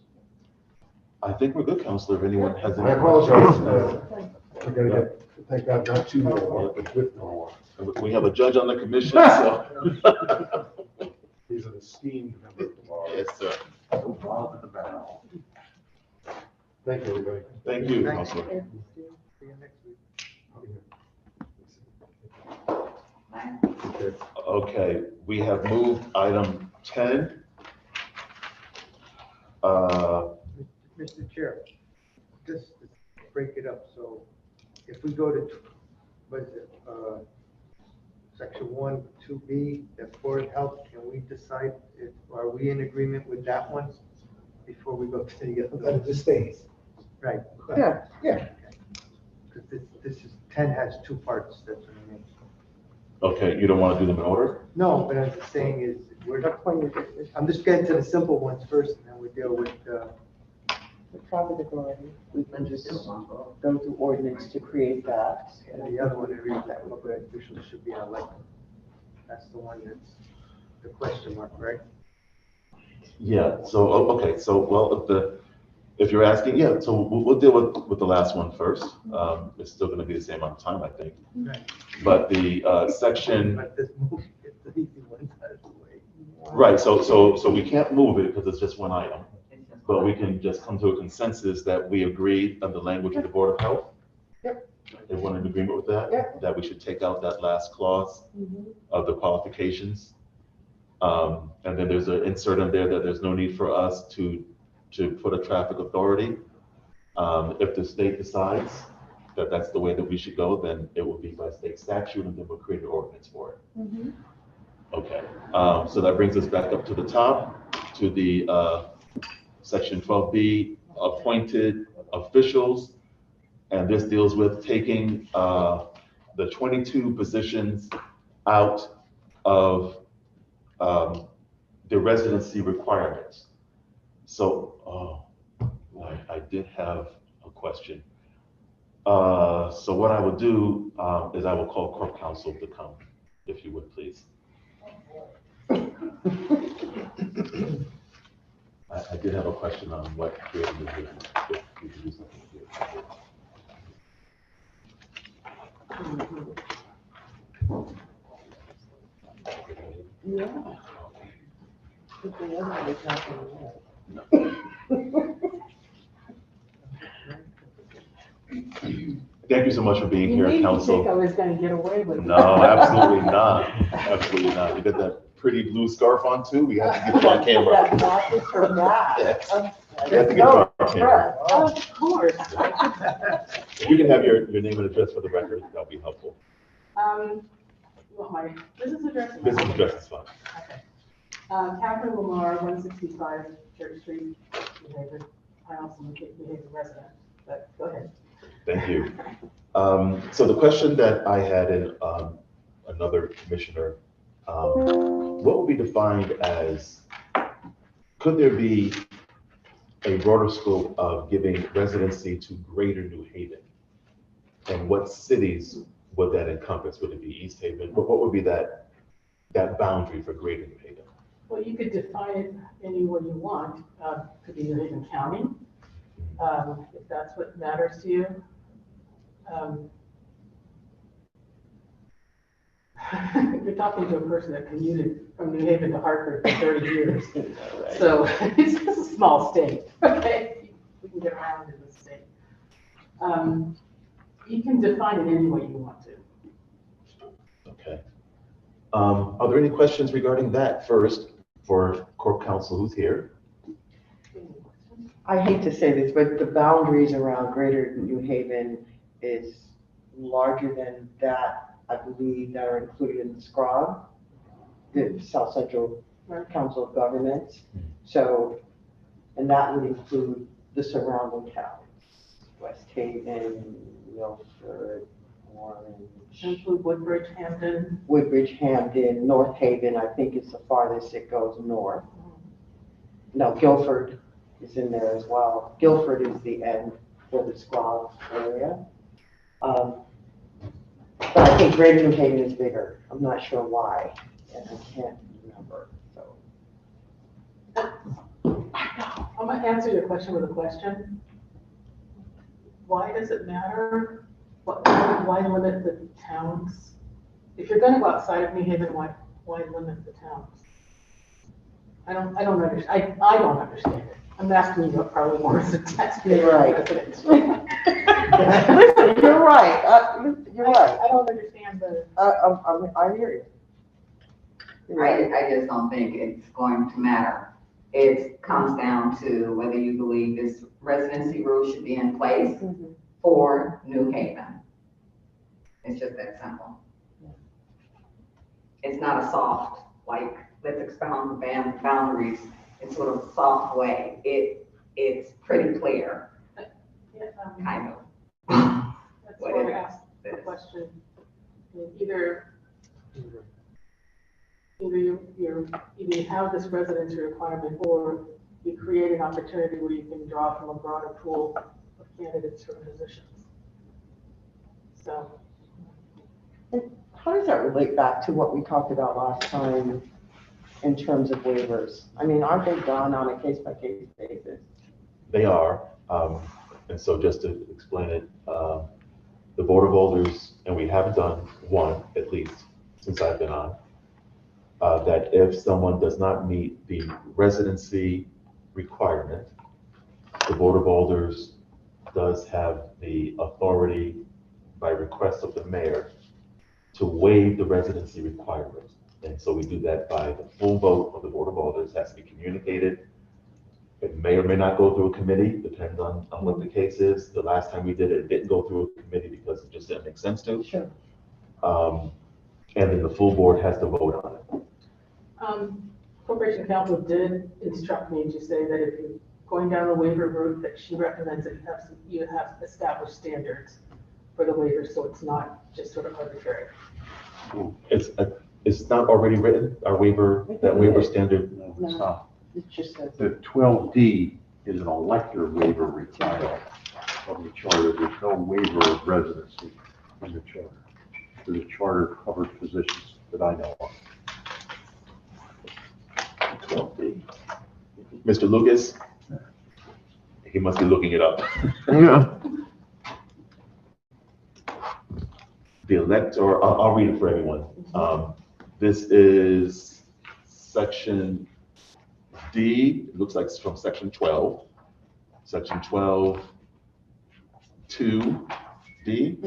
I think we're good, Counselor, if anyone has any. I apologize, I gotta get, thank God, not too long, but with no one. We have a judge on the commission, so. He's an esteemed member of the bar. Yes, sir. No problem in the barrel. Thank you, everybody. Thank you, Counselor. See you next week. Okay. Okay, we have moved item 10. Mr. Chair, just to break it up, so if we go to, what is it, section 1, 2B, that Board of Health, can we decide if, are we in agreement with that one before we go to the other? That it just stays. Right, Yeah, because this is, 10 has 2 parts, that's what I mean. Okay, you don't want to do them in order? No, but I'm just saying is, we're, that's when you get this, I'm just getting to the simple ones first, and then we deal with, the private authority, we can And just just do one vote. go to ordinance to create that. and the other one, it reads that public officials should be elected. That's the one that's the question mark, right? Yeah, so, okay, so, well, if you're asking, yeah, so we'll deal with the last one first. It's still gonna be the same amount of time, I think. Right. But the section, But this move, it's the easy ones out of the way. right, so we can't move it because it's just one item. It's just- But we can just come to a consensus that we agree on the language of the Board of Health. Yep. Everyone in agreement with that? Yep. That we should take out that last clause of the qualifications. And then there's an insert in there that there's no need for us to put a traffic authority. If the state decides that that's the way that we should go, then it will be by state statute, and then we'll create an ordinance for it. Okay, so that brings us back up to the top, to the section 12B, appointed officials. And this deals with taking the 22 positions out of the residency requirements. So, I did have a question. So what I will do is I will call Corp Counsel to come, if you would, please. I did have a question on what created the vision, if we could do something here. Yeah. But the other one is not Thank you so much for being here, You made me think I Counsel. was gonna get away with it. No, absolutely not. Absolutely not. You got that pretty blue scarf on too? We have to get you on camera. That matches her back. Yes. Okay. We have to get you on camera. Of course. If you can have your name and address for the record, that'll be helpful. You want my business address? or my- Business address is fine. Okay. Catherine Lamar, 165 Church Street, New Haven. I also am a New Haven resident, but go ahead. Thank you. So the question that I had in another commissioner, what would be defined as, could there be a broader scope of giving residency to Greater New Haven? And what cities would that encompass? Would it be East Haven? What would be that boundary for Greater New Haven? Well, you could define it any way you want. Could be New Haven County, if that's what matters to you. You're talking to a person that commuted from New Haven to Hartford for 30 years. So it's just a small state, okay? We can get around in the state. You can define it any way you want to. Okay. Are there any questions regarding that first for Corp Counsel who's here? I hate to say this, but the boundaries around Greater New Haven is larger than that, I believe, that are included in the SCROG, the South Central Council of Governments. So, and that would include the surrounding towns, West Haven, Milford, Orange, Include Woodbridge, Hampton. Woodbridge, Hampden, North Haven, I think is the farthest it goes north. No, Guilford is in there as well. Guilford is the end for the SCROG area. But I think Greater New Haven is bigger. I'm not sure why, and I can't remember, so. I'm gonna answer your question with a question. Why does it matter? Why limit the towns? If you're gonna go outside of New Haven, why limit the towns? I don't understand. I don't understand it. I'm asking you probably more as a taxpayer. You're right. resident. Listen, you're right, you're right. I don't understand the. I hear you. You're right. I just don't think it's going to matter. It comes down to whether you believe this residency rule should be in place Mhm. for New Haven. It's just that simple. It's not a soft, like, let's expound the boundaries in sort of a soft way. It's pretty clear, kind of. That's What why it I asked the is. question. Either you have this residency requirement, or you create an opportunity where you can draw from a broader pool of candidates for positions. So, How does that relate back to what we talked about last time in terms of waivers? I mean, aren't they done on a case-by-case basis? They are, and so just to explain it, the Board of Alders, and we have done one, at least, since I've been on, that if someone does not meet the residency requirement, the Board of Alders does have the authority, by request of the mayor, to waive the residency requirement. And so we do that by the full vote of the Board of Alders, has to be communicated. It may or may not go through a committee, depends on what the case is. The last time we did it, it didn't go through a committee because it just didn't make sense to. Sure. And then the full board has to vote on it. Corporation Counsel did instruct me to say that if you're going down the waiver route that she recommends, that you have established standards for the waiver, so it's not just sort of arbitrary. It's not already written, our waiver, that waiver standard. No, it's not. It just says. The 12D is an elector waiver requirement of the charter. There's no waiver of residency in the charter. For the charter covered positions that I know of. 12D. Mr. Lucas? He must be looking it up. Yeah. The elector, I'll read it for everyone. This is section D, it looks like it's from section 12. Section 12, 2D.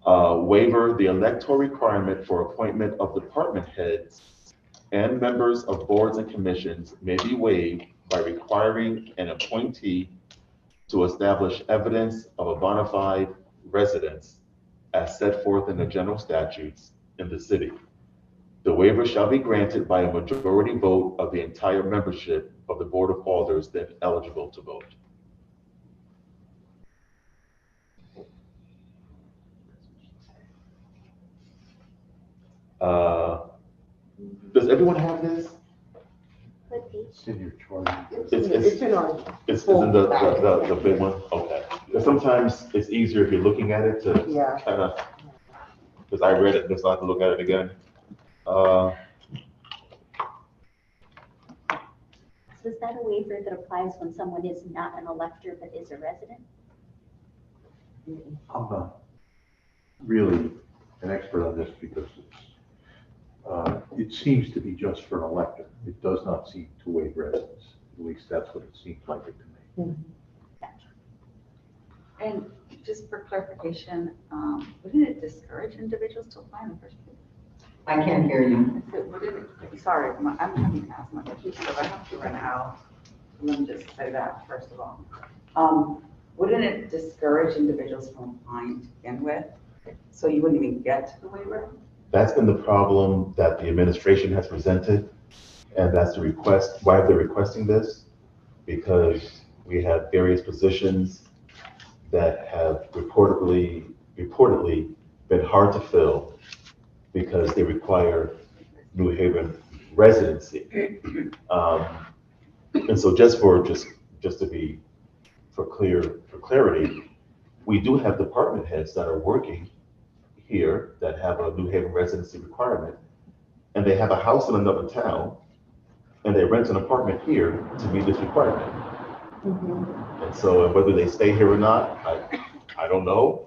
Waiver the electoral requirement for appointment of department heads and members of boards and commissions may be waived by requiring an appointee to establish evidence of a bona fide residence as set forth in the general statutes in the city. The waiver shall be granted by a majority vote of the entire membership of the Board of Alders then eligible to vote. Does everyone have this? It's in your charter. It's in our. It's in the big one? Okay. Because sometimes it's easier if you're looking at it to Yeah. kind of, because I read it, just so I have to look at it again. So is that a waiver that applies when someone is not an elector but is a resident? I'm not really an expert on this because it seems to be just for an elector. It does not seem to waive residence. At least that's what it seems like it to me. And just for clarification, wouldn't it discourage individuals to apply in the first place? I can't hear you. So wouldn't it, sorry, I'm having asthma issues, so I have to run out. Let me just say that first of all. Wouldn't it discourage individuals from applying to begin with? So you wouldn't even get the waiver? That's been the problem that the administration has presented, and that's the request, why they're requesting this, because we have various positions that have reportedly been hard to fill because they require New Haven residency. And so just to be, for clarity, we do have department heads that are working here that have a New Haven residency requirement, and they have a house in another town, and they rent an apartment here to meet this requirement. And so whether they stay here or not, I don't know.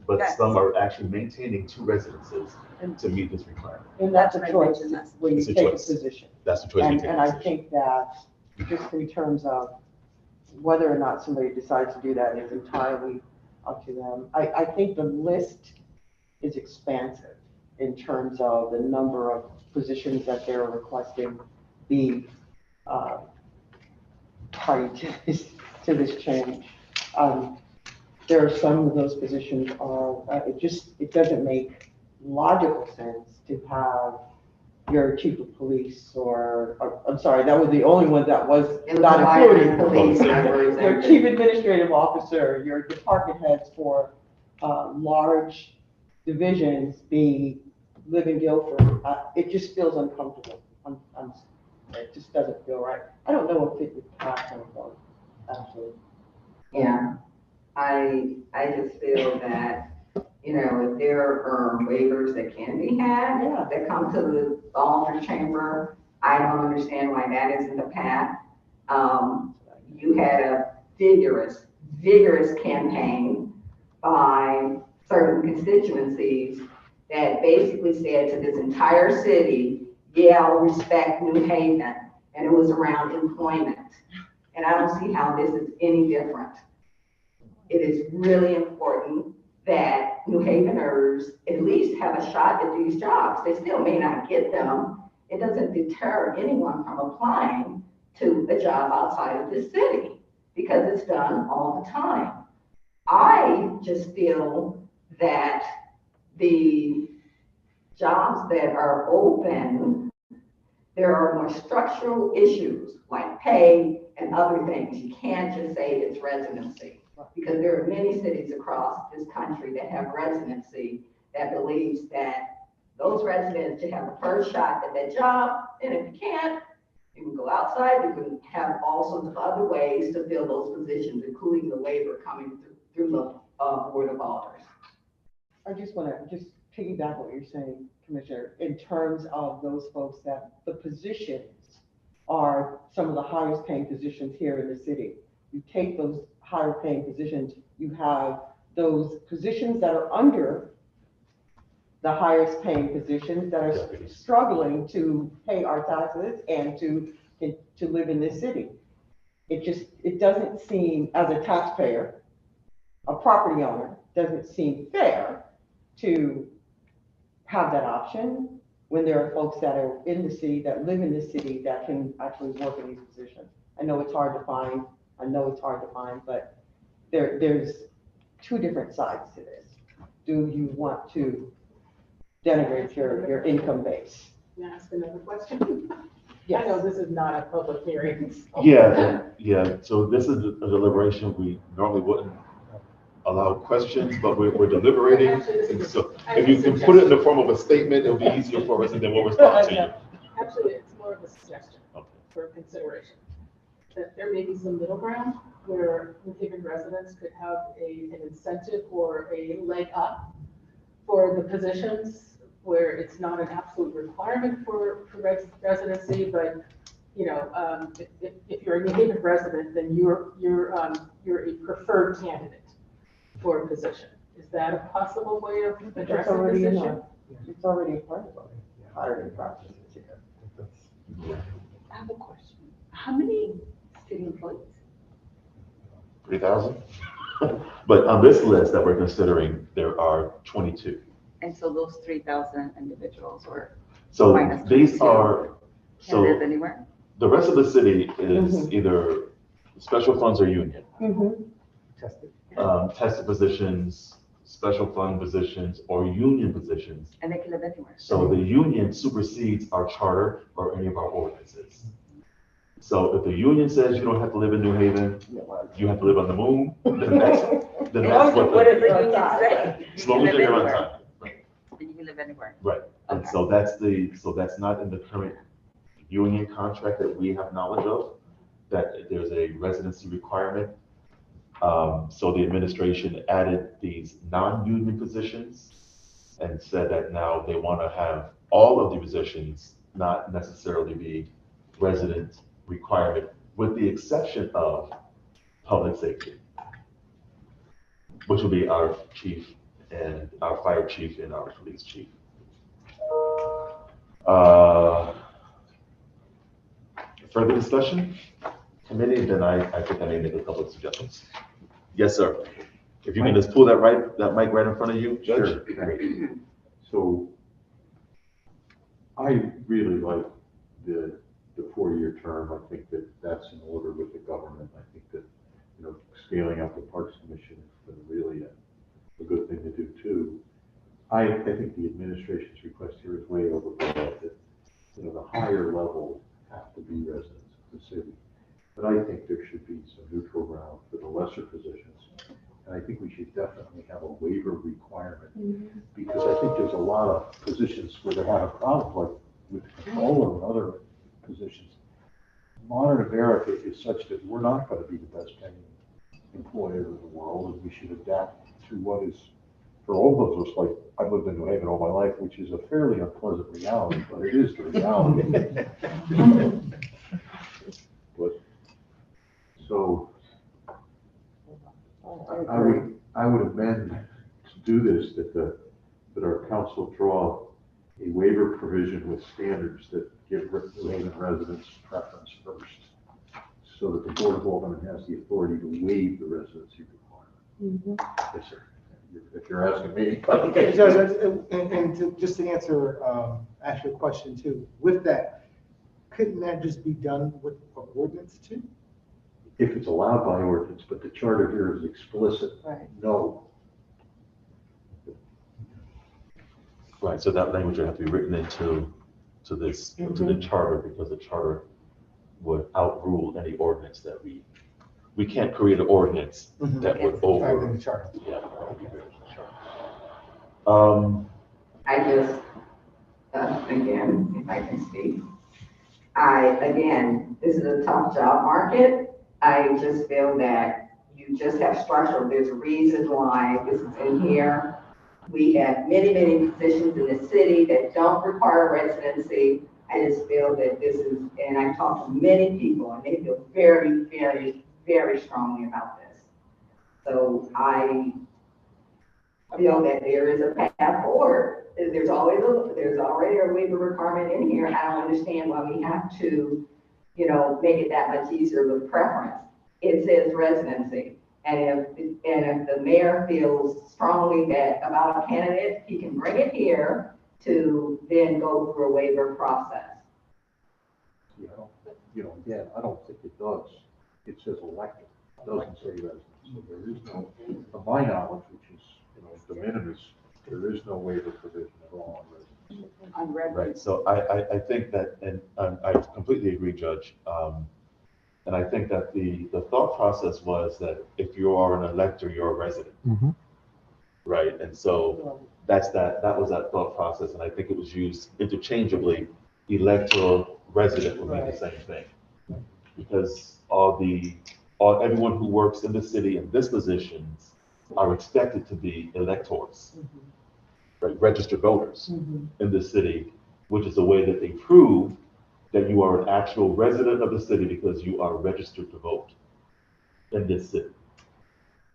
But Yes. some are actually maintaining 2 residences to meet this requirement. And that's That's a what I choice mentioned last. when you It's a take a choice. position. That's the choice we And, take. and I think that just in terms of whether or not somebody decides to do that is entirely up to them. I think the list is expansive in terms of the number of positions that they're requesting be party to this change. There are some of those positions are, it doesn't make logical sense to have your chief of police or I'm sorry, that was the only one that was It was not the fire included. and police that were Your exempted. chief administrative officer, your department heads for large divisions live in Guilford. It just feels uncomfortable. It just doesn't feel right. I don't know if it would pass on a vote, actually. Yeah, I just feel that, you know, if there are waivers that can be had, Yeah. that come to the Alder's chamber, I don't understand why that isn't the path. You had a vigorous campaign by certain constituencies that basically said to this entire city, yeah, I'll respect New Haven, and it was around employment. And I don't see how this is any different. It is really important that New Haveners at least have a shot at these jobs. They still may not get them. It doesn't deter anyone from applying to a job outside of this city because it's done all the time. I just feel that the jobs that are open, there are more structural issues like pay and other things. You can't just say it's residency because there are many cities across this country that have residency that believes that those residents should have the first shot at that job. And if you can't, you can go outside. You can have all sorts of other ways to fill those positions, including the waiver coming through the Board of Alders. I just want to just piggyback what you're saying, Commissioner, in terms of those folks that the positions are some of the highest paying positions here in the city. You take those higher paying positions, you have those positions that are under the highest paying positions that are struggling to pay our taxes and to live in this city. It doesn't seem, as a taxpayer, a property owner, doesn't seem fair to have that option when there are folks that are in the city, that live in the city, that can actually work in these positions. I know it's hard to find, but there's 2 different sides to this. Do you want to denigrate your income base? Can I ask another question? I Yes. know this is not a public hearing. Yeah, so this is a deliberation. We normally wouldn't allow questions, but we're deliberating. And so if you can put it in the form of a statement, it'll be easier for us and then we'll respond to you. Actually, it's more of a suggestion Okay. for consideration. That there may be some middle ground where New Haven residents could have an incentive or a leg up for the positions where it's not an absolute requirement for residency, but, you know, if you're a New Haven resident, then you're a preferred candidate for a position. Is that a possible way of It's addressing already this in issue? it's already a part of our hiring process here. I have a question. How many city employees? 3,000? But on this list that we're considering, there are 22. And so those 3,000 individuals or So Minus these 22. are, can live so anywhere? the rest of the city is Mhm. either special funds or union. Tested. Tested positions, special fund positions, or union positions. And they can live anywhere. So the union supersedes our charter or any of our ordinances. So if the union says you don't have to live in New Haven, you have to live on the moon, then that's what What the, does the union say? as long as you're here on time. Then you can live anywhere. Right, and so that's not in the current union contract that we have knowledge of, that there's a residency requirement. So the administration added these non-union positions and said that now they want to have all of the positions not necessarily be resident requirement, with the exception of public safety, which will be our chief and our fire chief and our police chief. Further discussion? Committee, then I think I may make a couple of suggestions. Yes, sir. If you can just pull that mic right in front of you, Judge. Sure. So I really like the 4-year term. I think that that's in order with the government. I think that, scaling up the Parks Commission is really a good thing to do too. I think the administration's request here is way overbroad, that, the higher level have to be residents of the city. But I think there should be some neutral ground for the lesser positions. And I think we should definitely have a waiver requirement, because I think there's a lot of positions where they have a problem, like with controller and other positions. Modern America is such that we're not going to be the best paying employer in the world, and we should adapt to what is, for all of us, like, I've lived in New Haven all my life, which is a fairly unpleasant reality, but it is the reality. But, so, I would amend to do this, that our council draw a waiver provision with standards that give New Haven residents preference first, so that the Board of Aldermen has the authority to waive the residency requirement. Yes, sir. If you're asking me. Okay, Judge, just to answer, ask your question too, with that, couldn't that just be done with an ordinance too? If it's allowed by ordinance, but the charter here is explicit, Right. no. Right, so that language would have to be written into this, to the charter, because the charter would outrule any ordinance that we can't create an ordinance that would over. In the charter. Yeah, that would be very I just, again, if I can speak, this is a tough job market. I just feel that you just have structure. There's a reason why this is in here. We have many, many positions in the city that don't require residency. I just feel that this is, and I've talked to many people, and they feel very, very, very strongly about this. So I feel that there is a path forward. There's already a waiver requirement in here. I don't understand why we have to, make it that much easier with preference. It says residency. And if the mayor feels strongly about a candidate, he can bring it here to then go through a waiver process. Again, I don't think it does. It says elected, it doesn't say residents. So there is no, to my knowledge, which is, de minimis, there is no waiver provision at all on residents. On red. Right, so I think that, and I completely agree, Judge. And I think that the thought process was that if you are an elector, you're a resident. Right, and so that was that thought process, and I think it was used interchangeably. Electoral resident would be the same thing. Because everyone who works in the city in this positions are expected to be electors, right, registered voters in the city, which is a way that they prove that you are an actual resident of the city because you are registered to vote in this city.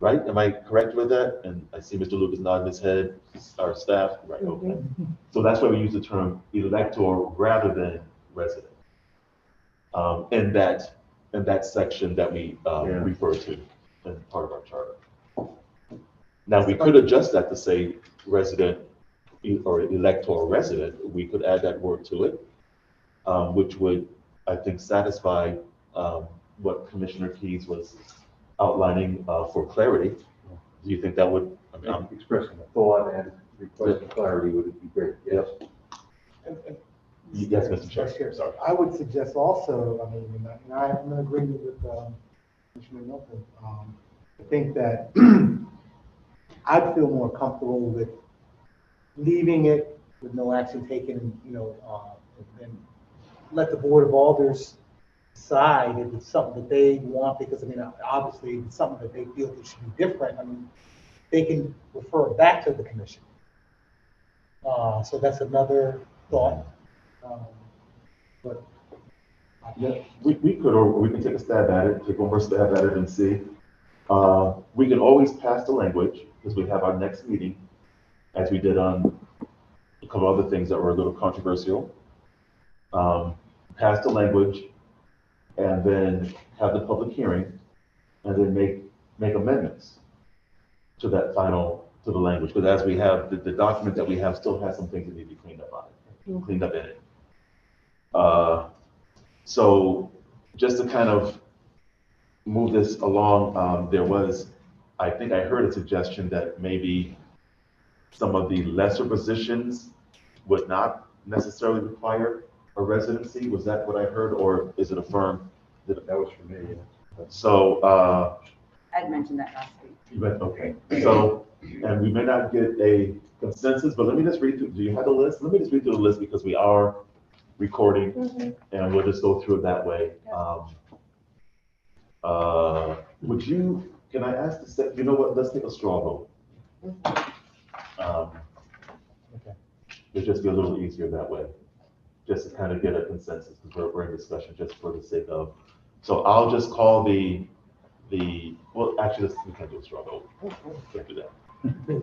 Right? Am I correct with that? And I see Mr. Lucas nodding his head, our staff, right, okay. So that's why we use the term elector rather than resident. In that section that we refer to in part of our charter. Now, we could adjust that to say resident or electoral resident. We could add that word to it, which would, I think, satisfy what Commissioner Keys was outlining for clarity. Do you think that would? Expressing a thought and requesting clarity would be great. Yes. Yes, Mr. Chair. Sorry. I would suggest also, and I'm in agreement with Commissioner Milton. I think that I'd feel more comfortable with leaving it with no action taken, and let the Board of Alders decide if it's something that they want, because I mean, obviously, if it's something that they feel that should be different, I mean, they can refer it back to the commission. So that's another thought. But Yeah, we could, or we can take a stab at it, take one more stab at it and see. We can always pass the language, because we have our next meeting, as we did on a couple other things that were a little controversial. Pass the language, and then have the public hearing, and then make amendments to that to the language, because as we have, the document that we have still has some things that need to be cleaned up on it, cleaned up in it. So just to kind of move this along, there was, I think I heard a suggestion that maybe some of the lesser positions would not necessarily require a residency. Was that what I heard, or is it affirmed? That was for me, yeah. So, I'd mentioned that last week. okay, so, and we may not get a consensus, but let me just read through, do you have the list? Let me just read through the list, because we are recording, and we'll just go through it that way. Can I ask to say, you know what, let's take a straw vote. It'll just be a little easier that way, just to kind of get a consensus, because we're in discussion just for the sake of. So I'll just call well, actually, we can't do a straw vote. Can't do that.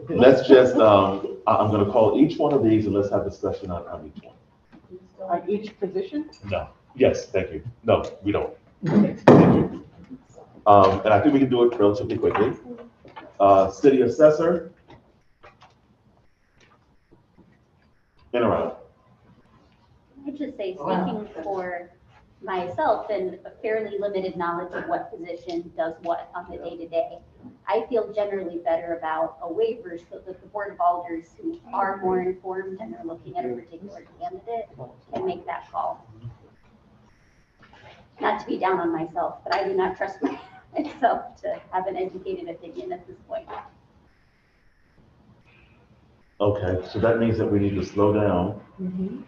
Let's just, I'm gonna call each one of these, and let's have discussion on each one. On each position? No, yes, thank you. No, we don't. Thank you. And I think we can do it relatively quickly. City assessor. In or out? I'd just say, speaking for myself and a fairly limited knowledge of what position does what on the day-to-day, I feel generally better about a waiver so that the Board of Alders, who are more informed and are looking at a particular candidate, can make that call. Not to be down on myself, but I do not trust myself to have an educated opinion at this point. Okay, so that means that we need to slow down,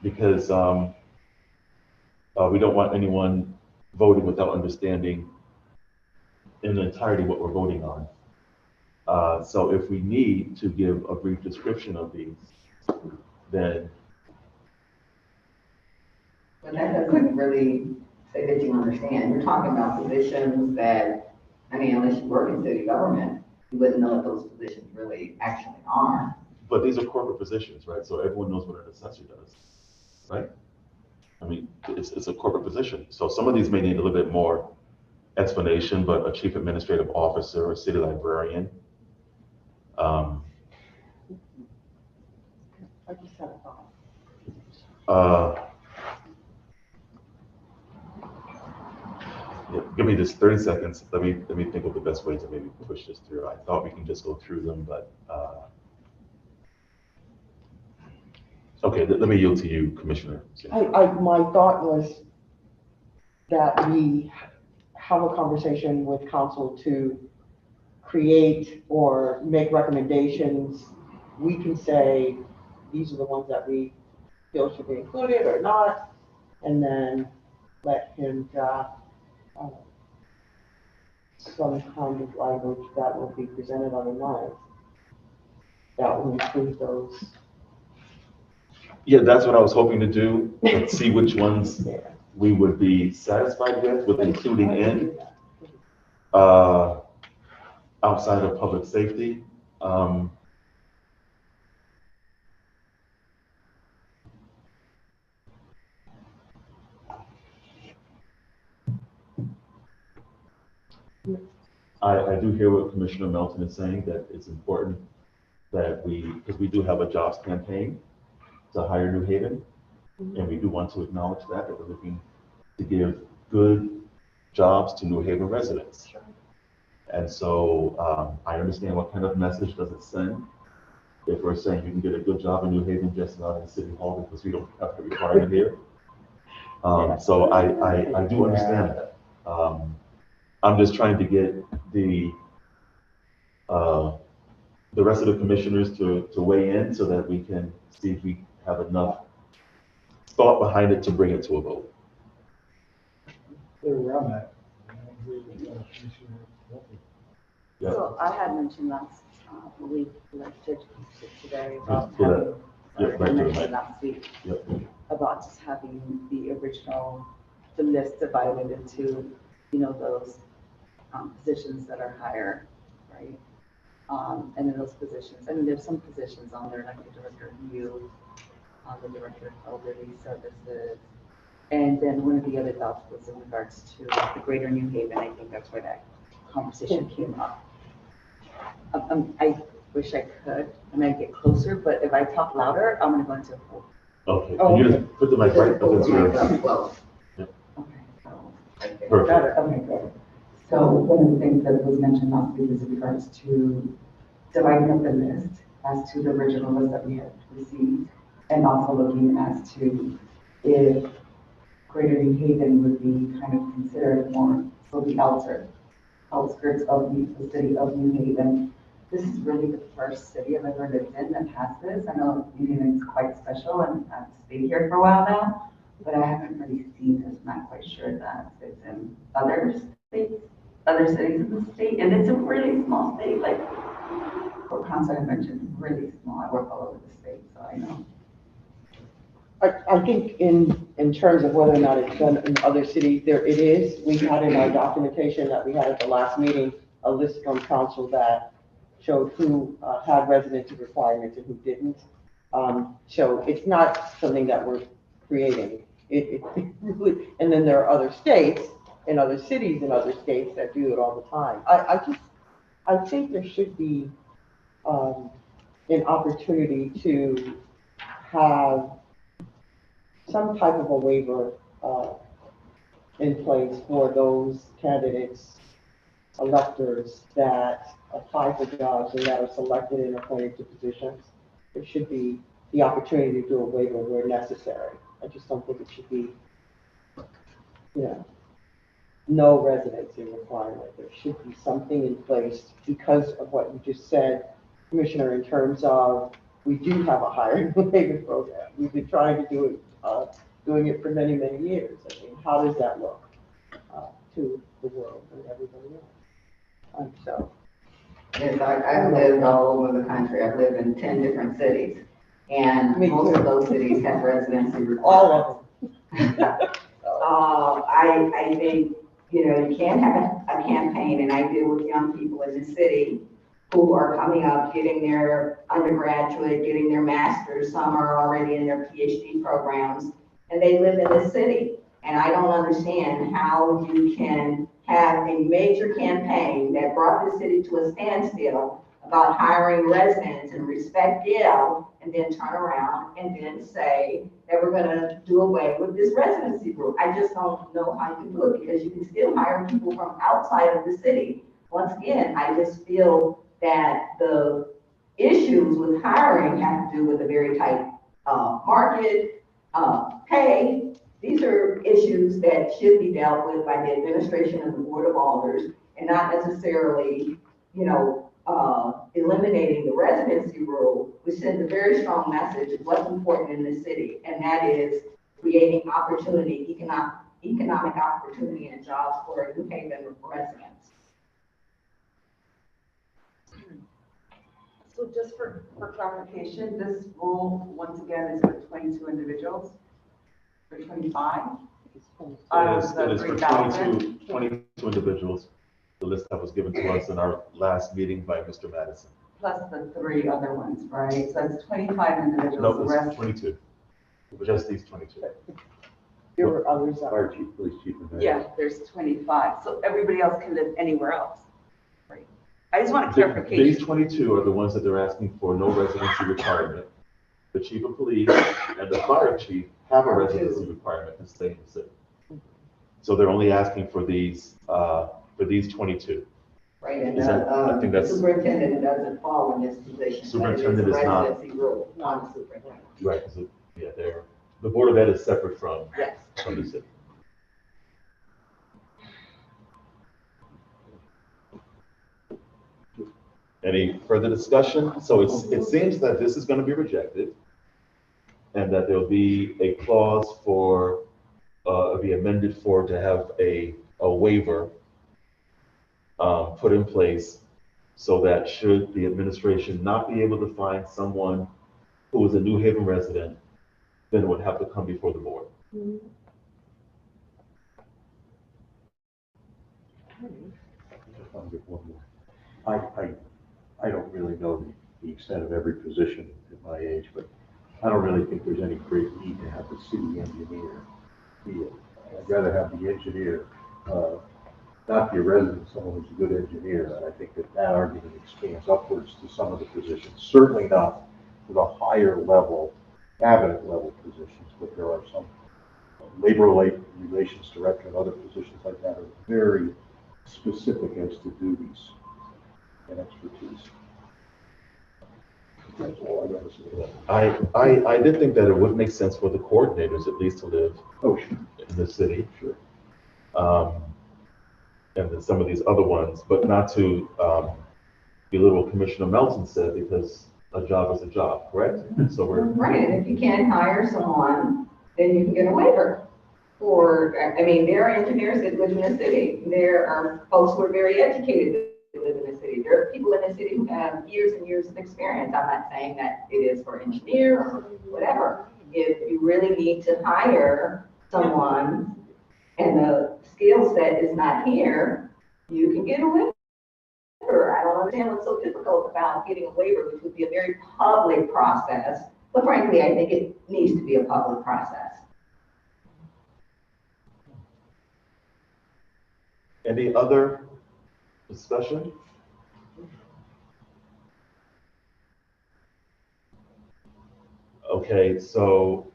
because we don't want anyone voting without understanding in entirety what we're voting on. So if we need to give a brief description of these, then. But that doesn't really say that you understand. You're talking about positions that, I mean, unless you work in city government, you wouldn't know what those positions really actually are. But these are corporate positions, right? So everyone knows what an assessor does, right? I mean, it's a corporate position. So some of these may need a little bit more explanation, but a chief administrative officer, a city librarian. I just had a thought. Yeah, give me just 30 seconds. Let me think of the best way to maybe push this through. I thought we can just go through them, but okay, let me yield to you, Commissioner. My thought was that we have a conversation with council to create or make recommendations. We can say, these are the ones that we feel should be included or not, and then let him draft some kind of language that will be presented on the 9th. That will include those. Yeah, that's what I was hoping to do. Let's see which ones we would be satisfied with including in outside of public safety. I do hear what Commissioner Melton is saying, that it's important that because we do have a jobs campaign to hire New Haven, and we do want to acknowledge that we're looking to give good jobs to New Haven residents. And so I understand what kind of message does it send if we're saying you can get a good job in New Haven just not in City Hall because we don't have the requirement here. So I do understand that. I'm just trying to get the rest of the commissioners to weigh in so that we can see if we have enough thought behind it to bring it to a vote. clear where I'm at. I agree with Commissioner Walker. Yeah. So I had mentioned last week, like Judge today, about Pull that. having, Yeah, or right to I the mentioned mic. last week, Yep. about just having the original, the list divided into, those positions that are higher, right? And in those positions, I mean, there's some positions on there, like the director of youth, the director of elderly services. And then one of the other thoughts was in regards to the Greater New Haven. I think that's where that conversation came up. I wish I could, and I get closer, but if I talk louder, I'm gonna go into a full. Okay, Oh, can you just put the mic right up into your, Okay, so. perfect. Okay, good. So one of the things that was mentioned last week is in regards to dividing up the list as to the original list that we had received, and also looking as to if Greater New Haven would be kind of considered more, so the outskirts of the city of New Haven. This is really the first city I've ever lived in that has this. I know New Haven's quite special, and I've stayed here for a while now, but I haven't really seen this. I'm not quite sure that it's in other states, other cities in the state, and it's a really small state, like Port Council I mentioned, really small. I work all over the state, so I know. I think in terms of whether or not it's done in other cities, there it is. We had in our documentation that we had at the last meeting, a list from council that showed who had residency requirements and who didn't. So it's not something that we're creating. It really, and then there are other states and other cities in other states that do it all the time. I think there should be an opportunity to have some type of a waiver in place for those candidates, electors that apply for jobs and that are selected and appointed to positions. There should be the opportunity to do a waiver where necessary. I just don't think it should be, no residency requirement. There should be something in place because of what you just said, Commissioner, in terms of we do have a hiring waiver program. We've been trying to do it, doing it for many, many years. I mean, how does that look to the world and everybody else? So. Yes, I've lived all over the country. I've lived in 10 different cities. And Me most too. of those cities have residency requirements. All of them. I think, you can have a campaign, and I deal with young people in the city who are coming up, getting their undergraduate, getting their master's. Some are already in their PhD programs, and they live in the city. And I don't understand how you can have a major campaign that brought the city to a standstill about hiring residents and respect Yale, and then turn around and then say that we're gonna do away with this residency rule. I just don't know how you can do it, because you can still hire people from outside of the city. Once again, I just feel that the issues with hiring have to do with a very tight market, pay. These are issues that should be dealt with by the administration of the Board of Alders, and not necessarily, eliminating the residency rule, which sends a very strong message of what's important in the city, and that is creating opportunity, economic opportunity and jobs for New Haven residents. So just for clarification, this rule, once again, is for 22 individuals, for 25? It is for 22 individuals, the list that was given to us in our last meeting by Mr. Madison. Plus the 3 other ones, right? So it's 25 individuals, No, the it's rest. 22. It was just these 22. There were others. Fire chief, police chief, and mayor. Yeah, there's 25, so everybody else can live anywhere else, right? I just want a clarification. These 22 are the ones that they're asking for no residency requirement. The chief of police and the fire chief have a residency requirement to stay in the city. So they're only asking for these 22. Right, and Is that- I think that's- superintendent doesn't fall in this position. Superintendent but it is not. a residency rule on the superintendent. Right, so, yeah, the Board of Ed is separate from Yes. the city. Any further discussion? So it seems that this is going to be rejected, and that there'll be a clause for be amended to have a waiver put in place so that should the administration not be able to find someone who is a New Haven resident, then it would have to come before the board. I'll get one more. I don't really know the extent of every position at my age, but I don't really think there's any great need to have the city engineer be it. I'd rather have the engineer, not be a resident, someone who's a good engineer, and I think that argument expands upwards to some of the positions. Certainly not to the higher level, cabinet level positions, but there are some labor relations director and other positions like that are very specific as to duties and expertise. That's all I gotta say. I did think that it would make sense for the coordinators at least to live Oh, sure. in the city. Sure. And then some of these other ones, but not to belittle what Commissioner Melton said, because a job is a job, correct? So we're. Right, and if you can't hire someone, then you can get a waiver. I mean, there are engineers that live in the city. There are folks who are very educated that live in the city. There are people in the city who have years and years of experience. I'm not saying that it is for engineer or whatever. If you really need to hire someone and the skill set is not here, you can get a waiver. I don't understand what's so difficult about getting a waiver, which would be a very public process. But frankly, I think it needs to be a public process. Any other discussion? Okay, so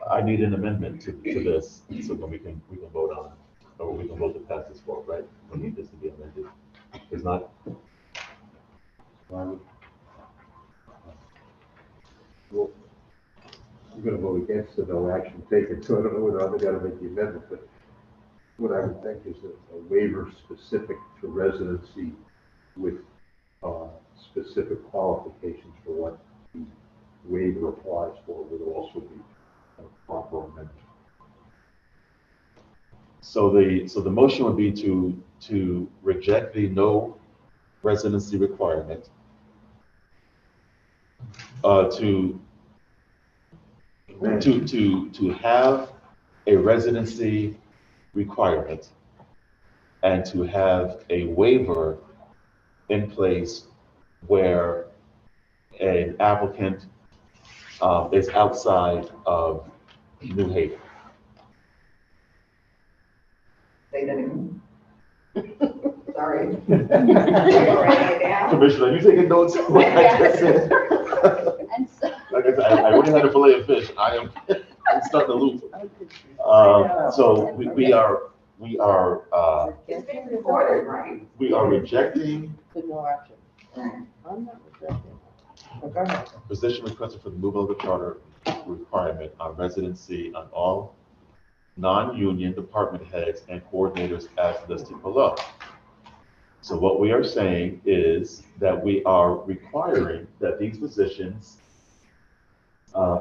I need an amendment to this, so then we can vote on it, or we can vote to pass this forward, right? We need this to be amended. It's not. Well, I'm gonna vote against the no action taken, so I don't know whether I'm gonna make the amendment, but what I would think is a waiver specific to residency with specific qualifications for what the waiver applies for would also be a proper amendment. So the motion would be to reject the no residency requirement, to have a residency requirement and to have a waiver in place where an applicant is outside of New Haven. Say that again. Sorry. Write it down. Commissioner, are you taking notes? What I just said? And so, Like I said, I already had a fillet of fish. I'm starting to lose. So we are It's being recorded, right? we are rejecting The no action. I'm not rejecting. But go ahead. position requested for the removal of the charter requirement on residency on all non-union department heads and coordinators as listed below. So what we are saying is that we are requiring that these positions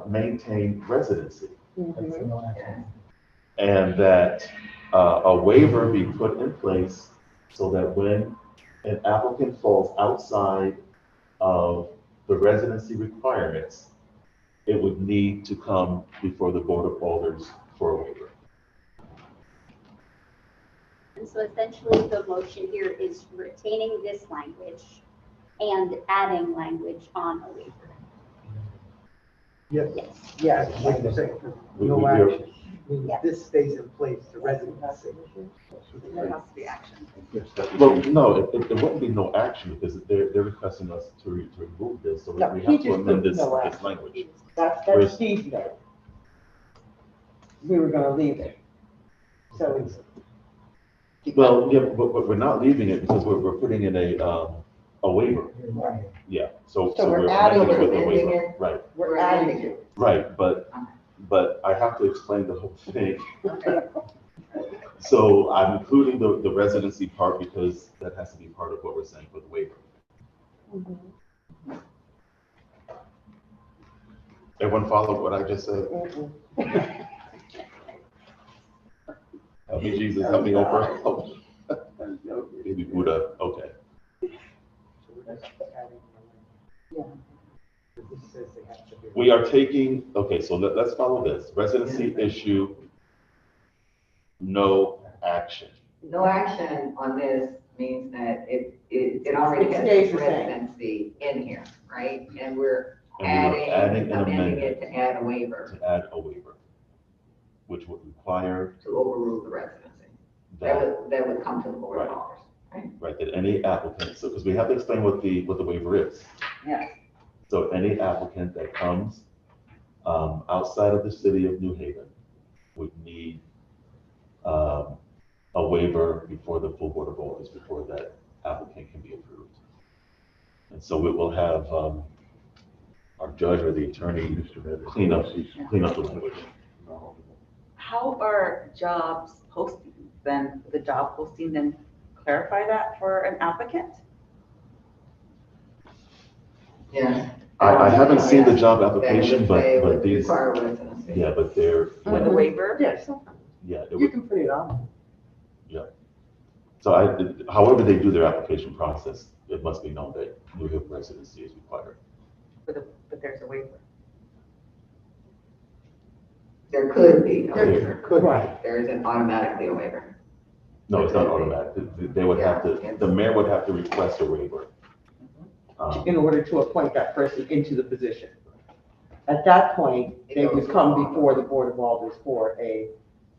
maintain residency, That's a no action. and that a waiver be put in place so that when an applicant falls outside of the residency requirements, it would need to come before the Board of Alders for a waiver. and so essentially the motion here is retaining this language and adding language on a waiver. Yes. Yes. Yes. Like you say, We- no we are- action. Means this stays in place, the residency. There has to be action. Yes, that would Well, be- no, it wouldn't be no action because they're requesting us to remove this, so we No, have he to just amend put this no this action. language. That's Steve's note. We were gonna leave it. So it's. Well, yeah, but we're not leaving it because we're putting in a waiver. Right. Yeah, so So we're we're adding amending with a amending waiver. it. Right, We're adding it. right, but I have to explain the whole thing. Okay. So I'm including the residency part because that has to be part of what we're saying for the waiver. Everyone follow what I just said? Help me, Jesus, help me, Oprah. Oh. Maybe Buddha, okay. We are taking, okay, so let's follow this. Residency issue, no action. No action on this means that it already It has stays the same. residency in here, right? And we're And we are adding, adding an amending it amendment to add a waiver to add a waiver, which would require to overrule the residency. That that, would come to the board of Alder's. right, that any applicant, so, because we have to explain what the waiver is. Yes. So any applicant that comes outside of the city of New Haven would need a waiver before the full board of Alder's, before that applicant can be approved. And so we will have our judge or the attorney clean up the language. How are jobs posting then, the job posting then clarify that for an applicant? Yeah. I haven't seen the job application, That would say but would these, require residency. yeah, but they're, With a waiver? Yes, yeah, it you would, can put it on. so however they do their application process, it must be known that New Haven residency is required. But there's a waiver. There could be a waiver. Could, Right. There isn't automatically a waiver. No, it's not automatic. They would have to, the mayor would have to request a waiver. In order to appoint that person into the position. At that point, they would come before the Board of Alders for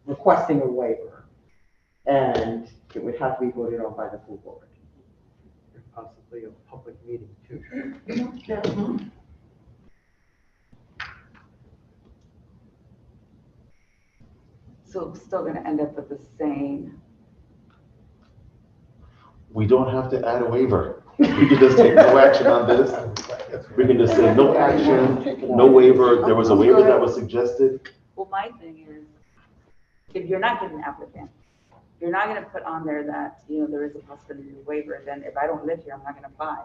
requesting a waiver. And it would have to be voted on by the full board. Possibly a public meeting too. So it's still gonna end up with the same. We don't have to add a waiver. We can just take no action on this. We can just say no action, no waiver. There was a waiver that was suggested. Well, my thing is, if you're not getting an applicant, you're not gonna put on there that, there is a possibility of a waiver, then if I don't live here, I'm not gonna apply.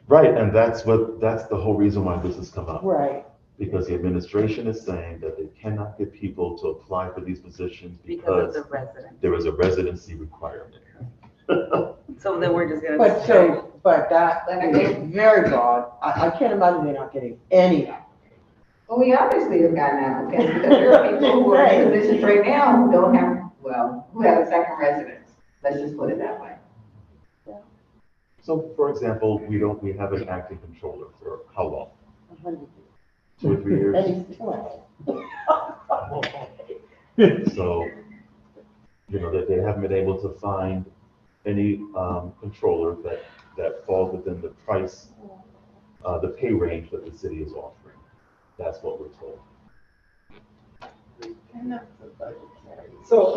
Right, and that's the whole reason why this has come up. Right. Because the administration is saying that they cannot get people to apply for these positions Because because of the resident. there is a residency requirement. So then we're just gonna. But that is very broad. I can't imagine they're not getting any. Well, we obviously have gotten applicants, because there are people who are in positions right now who don't have, who have a second residence. Let's just put it that way. So, for example, we have an acting controller for how long? 2 or 3 years? And he's still So, that they haven't been able to find any controller that falls within the price, the pay range that the city is offering. That's what we're told. So,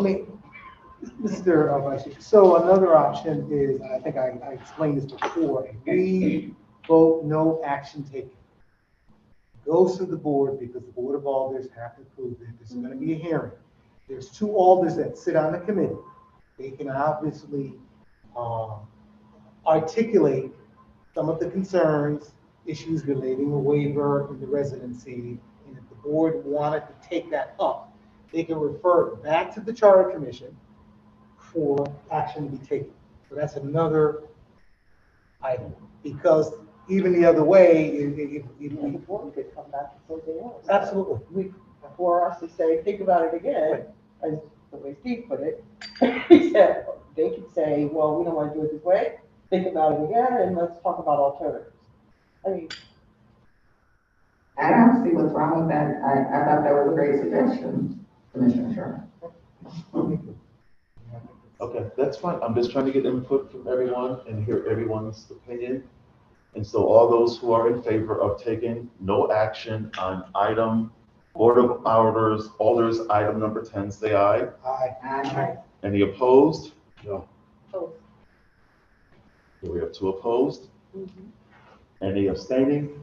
Mr. Vice Chair, so another option is, and I think I explained this before, if we vote no action taken, goes to the board because the Board of Alders have to approve it. There's going to be a hearing. There's 2 alders that sit on the committee. They can obviously articulate some of the concerns, issues relating a waiver in the residency. And if the board wanted to take that up, they can refer it back to the Charter Commission for action to be taken. So that's another item, because even the other way, The board could come back and say they want. absolutely. For us to say, think about it again, as the way Steve put it, he said, they could say, well, we don't want to do it this way, think about it again, and let's talk about alternatives. I mean, I don't see what's wrong with that. I thought that was a great suggestion, Commissioner Sherman. Okay, that's fine. I'm just trying to get input from everyone and hear everyone's opinion. And so all those who are in favor of taking no action on item Board of Alders, item number 10, say aye. Aye. Any opposed? No. Oh, So we have 2 opposed. Any abstaining?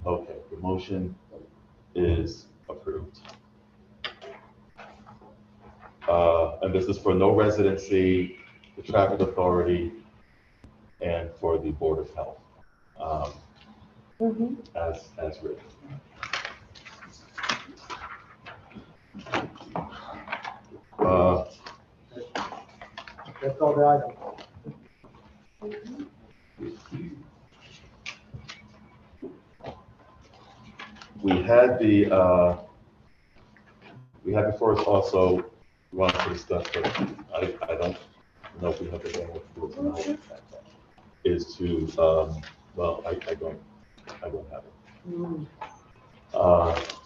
Okay, the motion is approved. And this is for no residency, the traffic authority, and for the Board of Health, as written. That's all the items. We had before us also, we wanted to discuss, but I don't know if we have the bandwidth to do it tonight, is to, well, I don't have it.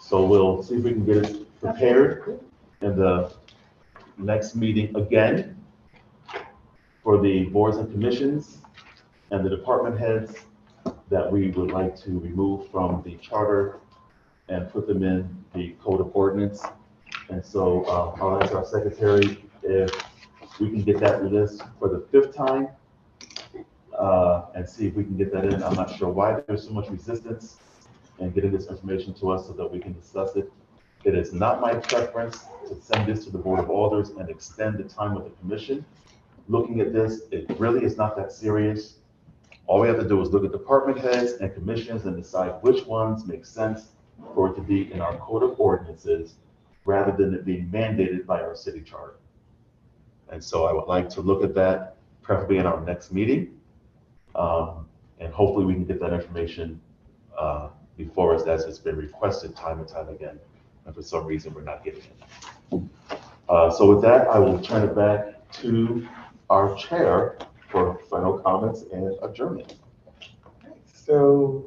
So we'll see if we can get it prepared in the next meeting again for the boards and commissions and the department heads that we would like to remove from the charter and put them in the code of ordinance. And so I'll ask our secretary if we can get that list for the 5th time and see if we can get that in. I'm not sure why there's so much resistance in getting this information to us so that we can discuss it. It is not my preference to send this to the Board of Alders and extend the time with the commission. Looking at this, it really is not that serious. All we have to do is look at department heads and commissions and decide which ones make sense for it to be in our code of ordinances rather than it being mandated by our city charter. And so I would like to look at that preferably in our next meeting. And hopefully we can get that information before us as it's been requested time and time again. And for some reason, we're not getting it. So with that, I will turn it back to our chair for final comments and adjournment. So,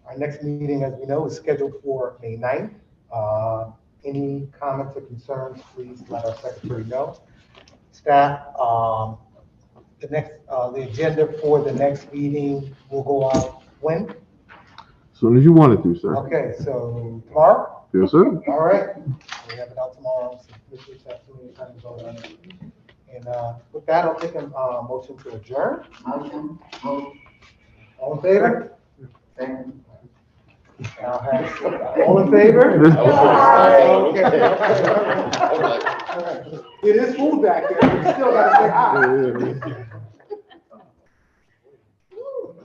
our next meeting, as we know, is scheduled for May 9th. Any comments or concerns, please let our secretary know. Staff, the agenda for the next meeting will go out when? Soon as you want it to, sir. Okay, so tomorrow? Yes, sir. All right, we have it out tomorrow, so commissioners have plenty of time to vote on it. And with that, I'll take a motion to adjourn. Motion. All in favor? Second. All in favor? Okay. Okay. It is full back there, but you still gotta say aye.